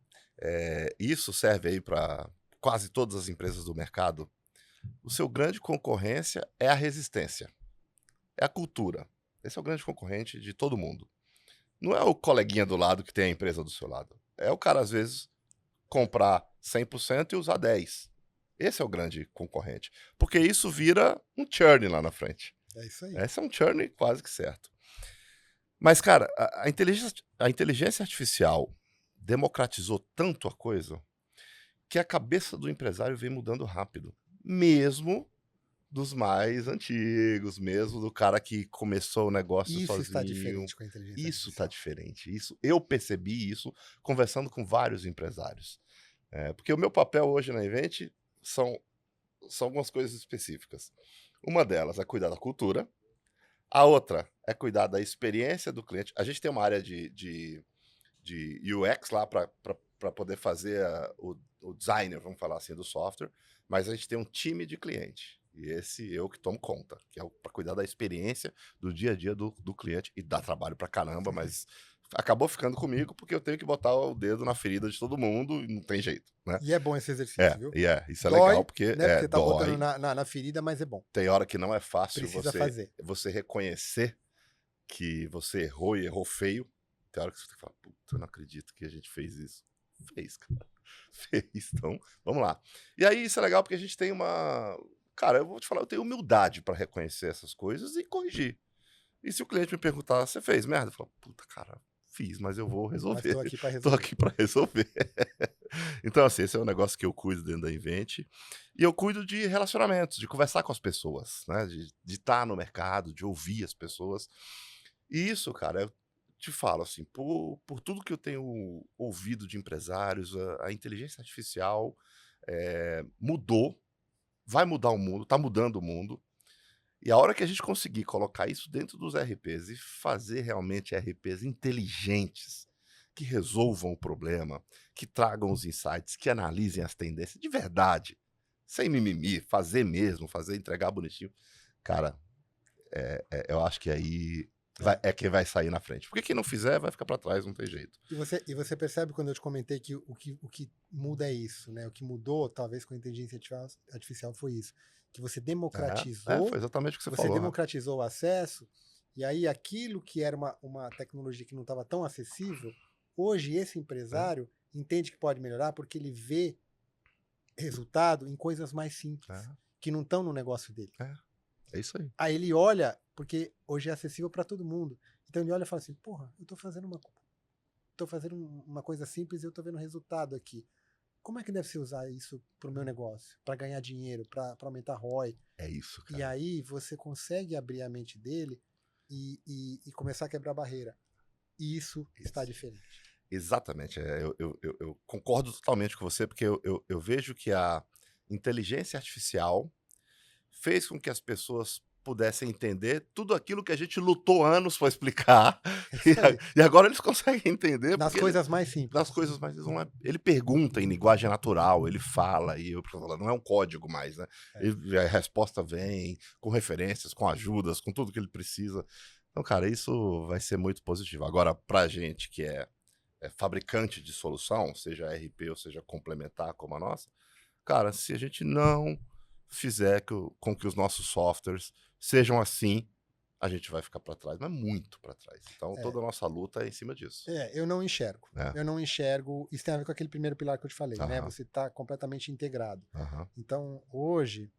isso serve aí para quase todas as empresas do mercado, o seu grande concorrência é a resistência, é a cultura. Esse é o grande concorrente de todo mundo. Não é o coleguinha do lado que tem a empresa do seu lado. É o cara, às vezes, comprar 100% e usar 10%. Esse é o grande concorrente. Porque isso vira um churn lá na frente. É isso aí. Esse é um churn quase que certo. Mas, cara, a inteligência artificial democratizou tanto a coisa que a cabeça do empresário vem mudando rápido. Mesmo dos mais antigos, mesmo do cara que começou o negócio Isso sozinho. está diferente com a inteligência Isso está artificial. diferente. Eu percebi isso conversando com vários empresários. Porque o meu papel hoje na Invent são algumas coisas específicas. Uma delas é cuidar da cultura, a outra é cuidar da experiência do cliente. A gente tem uma área de UX lá para poder fazer o designer, vamos falar assim, do software, mas a gente tem um time de cliente. E esse eu que tomo conta, que é para cuidar da experiência do dia a dia do cliente. E dá trabalho pra caramba, mas acabou ficando comigo porque eu tenho que botar o dedo na ferida de todo mundo e não tem jeito, né? E é bom esse exercício, viu? Isso é Dói, legal porque né? Porque tá botando dói. na ferida, mas é bom. Tem hora que não é fácil Precisa fazer. você reconhecer que você errou e errou feio. Tem hora que você tem que falar, puta, eu não acredito que a gente fez isso. Fez, cara. Fez. Então, vamos lá. E aí, isso é legal porque a gente tem uma... Cara, eu vou te falar, eu tenho humildade para reconhecer essas coisas e corrigir. E se o cliente me perguntar, você fez merda? Eu falo, puta, cara, fiz, mas eu vou resolver. Mas tô aqui para Tô resolver. aqui para resolver. Então, assim, esse é um negócio que eu cuido dentro da Invent. E eu cuido de relacionamentos, de conversar com as pessoas, né? De estar no mercado, de ouvir as pessoas. E isso, cara, eu te falo, assim, por tudo que eu tenho ouvido de empresários, a inteligência artificial mudou, vai mudar o mundo, tá mudando o mundo. E a hora que a gente conseguir colocar isso dentro dos RPs e fazer realmente RPs inteligentes, que resolvam o problema, que tragam os insights, que analisem as tendências de verdade, sem mimimi, fazer mesmo, fazer, entregar bonitinho, cara, eu acho que aí é quem vai sair na frente. Porque quem não fizer vai ficar para trás, não tem jeito. E você percebe quando eu te comentei que o que muda é isso, né? O que mudou, talvez, com a inteligência artificial foi isso. Que você democratizou. Foi exatamente o que você Você falou. democratizou o acesso, e aí aquilo que era uma tecnologia que não estava tão acessível, hoje esse empresário entende que pode melhorar porque ele vê resultado em coisas mais simples, que não estão no negócio dele. É isso aí. Aí ele olha, porque hoje é acessível para todo mundo. Então ele olha e fala assim, porra, eu estou fazendo uma coisa simples e eu estou vendo resultado aqui. Como é que deve se usar isso para o meu negócio? Para ganhar dinheiro, para aumentar ROI? É isso, cara. E aí você consegue abrir a mente dele e começar a quebrar a barreira. E isso está diferente. Exatamente. Eu concordo totalmente com você, porque eu vejo que a inteligência artificial fez com que as pessoas pudessem entender tudo aquilo que a gente lutou anos para explicar. Isso aí. E agora eles conseguem entender. Nas porque coisas mais simples. das coisas mais. Ele pergunta em linguagem natural, ele fala, e eu falo, não é um código mais, né? A resposta vem com referências, com ajudas, com tudo que ele precisa. Então, cara, isso vai ser muito positivo. Agora, pra gente que é fabricante de solução, seja RP ou seja complementar como a nossa, cara, se a gente não fizer com que os nossos softwares sejam assim, a gente vai ficar para trás, mas muito para trás. Então, toda a nossa luta é em cima disso. Eu não enxergo. Eu não enxergo. Isso tem a ver com aquele primeiro pilar que eu te falei, né? Você está completamente integrado. Então, hoje,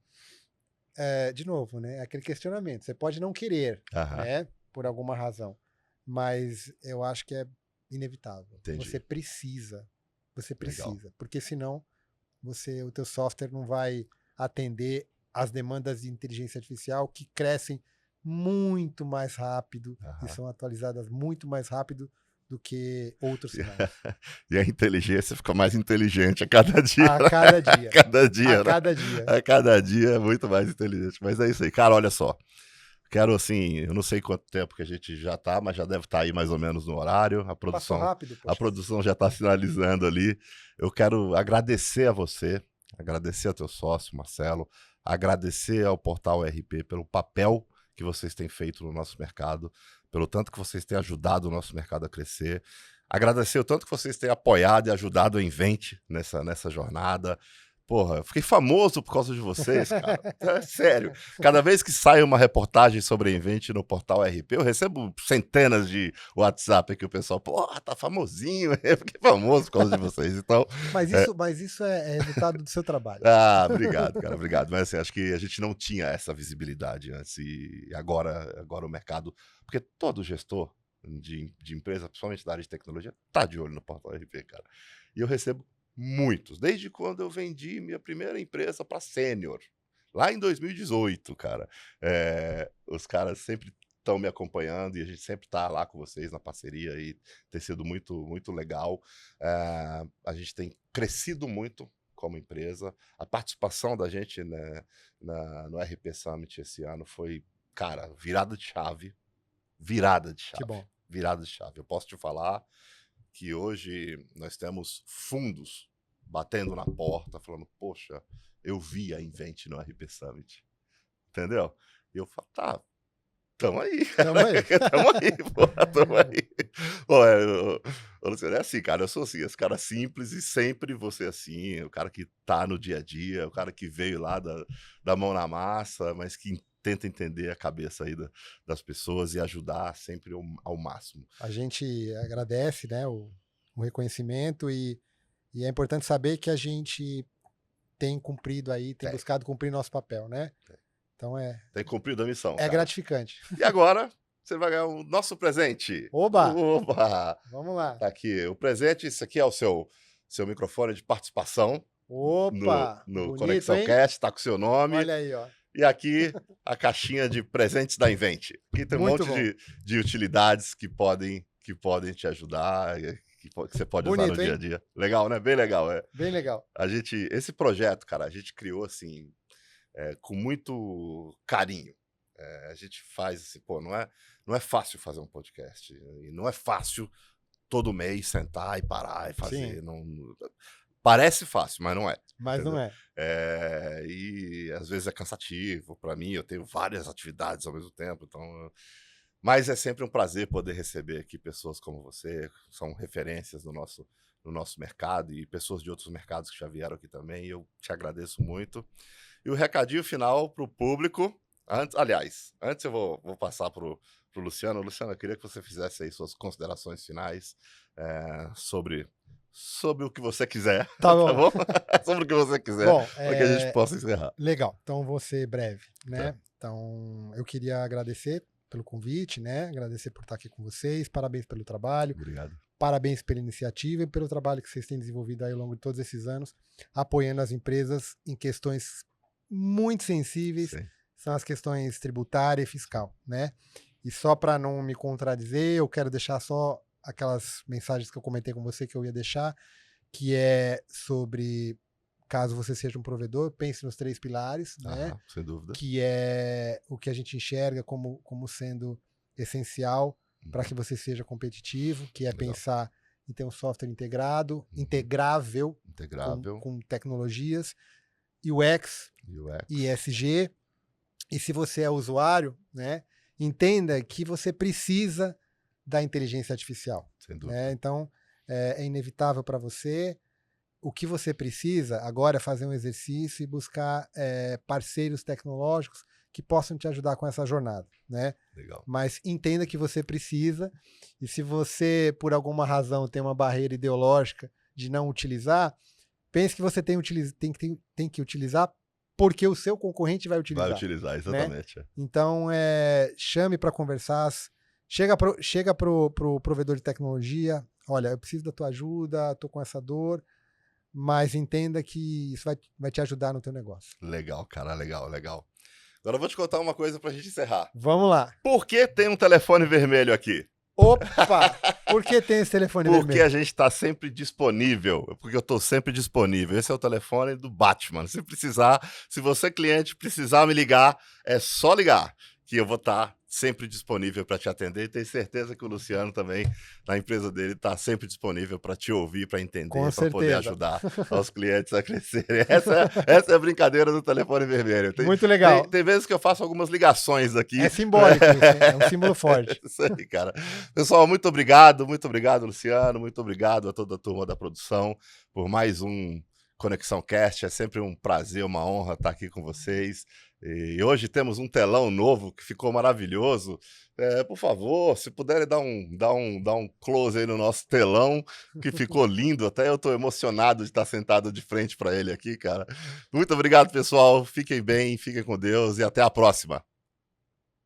de novo, né? Aquele questionamento. Você pode não querer, né? Por alguma razão. Mas eu acho que é inevitável. Entendi. Você precisa. Legal. Porque senão o teu software não vai atender às demandas de inteligência artificial que crescem muito mais rápido e são atualizadas muito mais rápido do que outros sinais. E a inteligência fica mais inteligente a cada dia. A cada dia. A cada dia, A cada dia. A cada dia é muito mais inteligente. Mas é isso aí. Cara, olha só. Quero, assim, eu não sei quanto tempo que a gente já tá, mas já deve estar aí mais ou menos no horário. Passou rápido, poxa. A produção já está sinalizando ali. Eu quero agradecer a você, agradecer ao teu sócio, Marcelo, agradecer ao Portal RP pelo papel que vocês têm feito no nosso mercado, pelo tanto que vocês têm ajudado o nosso mercado a crescer. Agradecer o tanto que vocês têm apoiado e ajudado a Invent nessa jornada. Porra, eu fiquei famoso por causa de vocês, cara. É sério. Cada vez que sai uma reportagem sobre a Invent no Portal RP, eu recebo centenas de WhatsApp que o pessoal, porra, tá famosinho. Eu fiquei famoso por causa de vocês. Então, mas isso é resultado do seu trabalho. Obrigado, cara, obrigado. Mas assim, acho que a gente não tinha essa visibilidade antes e agora o mercado... Porque todo gestor de empresa, principalmente da área de tecnologia, tá de olho no Portal RP, cara. E eu recebo muitos, desde quando eu vendi minha primeira empresa para sênior, lá em 2018, cara. Os caras sempre estão me acompanhando e a gente sempre está lá com vocês na parceria e tem sido muito, muito legal. A gente tem crescido muito como empresa. A participação da gente, né, no RP Summit esse ano foi, cara, virada de chave. Virada de chave. Que bom. Virada de chave. Eu posso te falar que hoje nós temos fundos batendo na porta, falando, poxa, eu vi a Invent no RP Summit. Entendeu? E eu falo, tá, tamo aí. Tamo aí. Tamo aí, porra, tamo aí. Pô, Luciano, é assim, cara, eu sou assim, esse cara simples e sempre vou ser assim, o cara que tá no dia a dia, o cara que veio lá da mão na massa, mas que tenta entender a cabeça aí das pessoas e ajudar sempre ao máximo. A gente agradece, né, o reconhecimento e é importante saber que a gente tem cumprido aí, tem buscado cumprir nosso papel, né? Então tem cumprido a missão. É gratificante. E agora você vai ganhar o nosso presente. Oba! Vamos lá. Tá aqui o presente, esse aqui é o seu microfone de participação. Opa! No bonito, Conexão hein? Cast, tá com o seu nome. Olha aí, ó. E aqui a caixinha de presentes da Invent. Aqui tem um monte de utilidades que podem te ajudar, que você pode usar no dia a dia. Legal, né? Bem legal. Bem legal. Esse projeto, cara, a gente criou assim, com muito carinho. A gente faz assim, pô, não é fácil fazer um podcast. E não é fácil todo mês sentar e parar e fazer. Não, parece fácil, mas não é. Mas entendeu? não é. E às vezes é cansativo para mim, eu tenho várias atividades ao mesmo tempo, então... Mas é sempre um prazer poder receber aqui pessoas como você, que são referências no nosso mercado e pessoas de outros mercados que já vieram aqui também, e eu te agradeço muito. E o recadinho final para o público, antes eu vou passar para o Luciano. Luciano, eu queria que você fizesse aí suas considerações finais sobre o que você quiser, tá bom? Sobre o que você quiser, para que a gente possa encerrar. Legal, então vou ser breve, né? Então, eu queria agradecer pelo convite, né? Agradecer por estar aqui com vocês, parabéns pelo trabalho. Obrigado. Parabéns pela iniciativa e pelo trabalho que vocês têm desenvolvido aí ao longo de todos esses anos, apoiando as empresas em questões muito sensíveis, são as questões tributária e fiscal, né? E só para não me contradizer, eu quero deixar só aquelas mensagens que eu comentei com você que eu ia deixar, que é sobre caso você seja um provedor, pense nos 3 pilares, né? Sem dúvida. Que é o que a gente enxerga como sendo essencial para que você seja competitivo, que é Legal. pensar em ter um software integrado, integrável. Com tecnologias, UX, ESG. E se você é usuário, né, entenda que você precisa da inteligência artificial. Sem dúvida. Né? Então, é inevitável para você. O que você precisa agora é fazer um exercício e buscar parceiros tecnológicos que possam te ajudar com essa jornada. Né? Legal. Mas entenda que você precisa, e se você, por alguma razão, tem uma barreira ideológica de não utilizar, pense que você tem que utilizar porque o seu concorrente vai utilizar. Vai utilizar, exatamente. Né? Então, chame para conversar, chega pro provedor de tecnologia, olha, eu preciso da tua ajuda, estou com essa dor, mas entenda que isso vai te ajudar no teu negócio. Legal, cara, legal. Agora eu vou te contar uma coisa pra gente encerrar. Vamos lá. Por que tem um telefone vermelho aqui? Opa! Por que tem esse telefone vermelho? Porque a gente está sempre disponível. Porque eu estou sempre disponível. Esse é o telefone do Batman. Se precisar, se você, cliente, precisar me ligar, é só ligar, que eu vou estar sempre disponível para te atender. E tenho certeza que o Luciano também, na empresa dele, está sempre disponível para te ouvir, para entender, para poder ajudar os clientes a crescerem. Essa é a brincadeira do telefone vermelho. Muito legal. Tem vezes que eu faço algumas ligações aqui. É simbólico, é um símbolo forte. Isso aí, cara. Pessoal, muito obrigado, Luciano, muito obrigado a toda a turma da produção por mais um Conexão Cast. É sempre um prazer, uma honra estar aqui com vocês. E hoje temos um telão novo que ficou maravilhoso. Por favor, se puderem dar um close aí no nosso telão, que ficou lindo. Até eu estou emocionado de estar sentado de frente para ele aqui, cara. Muito obrigado, pessoal. Fiquem bem, fiquem com Deus e até a próxima.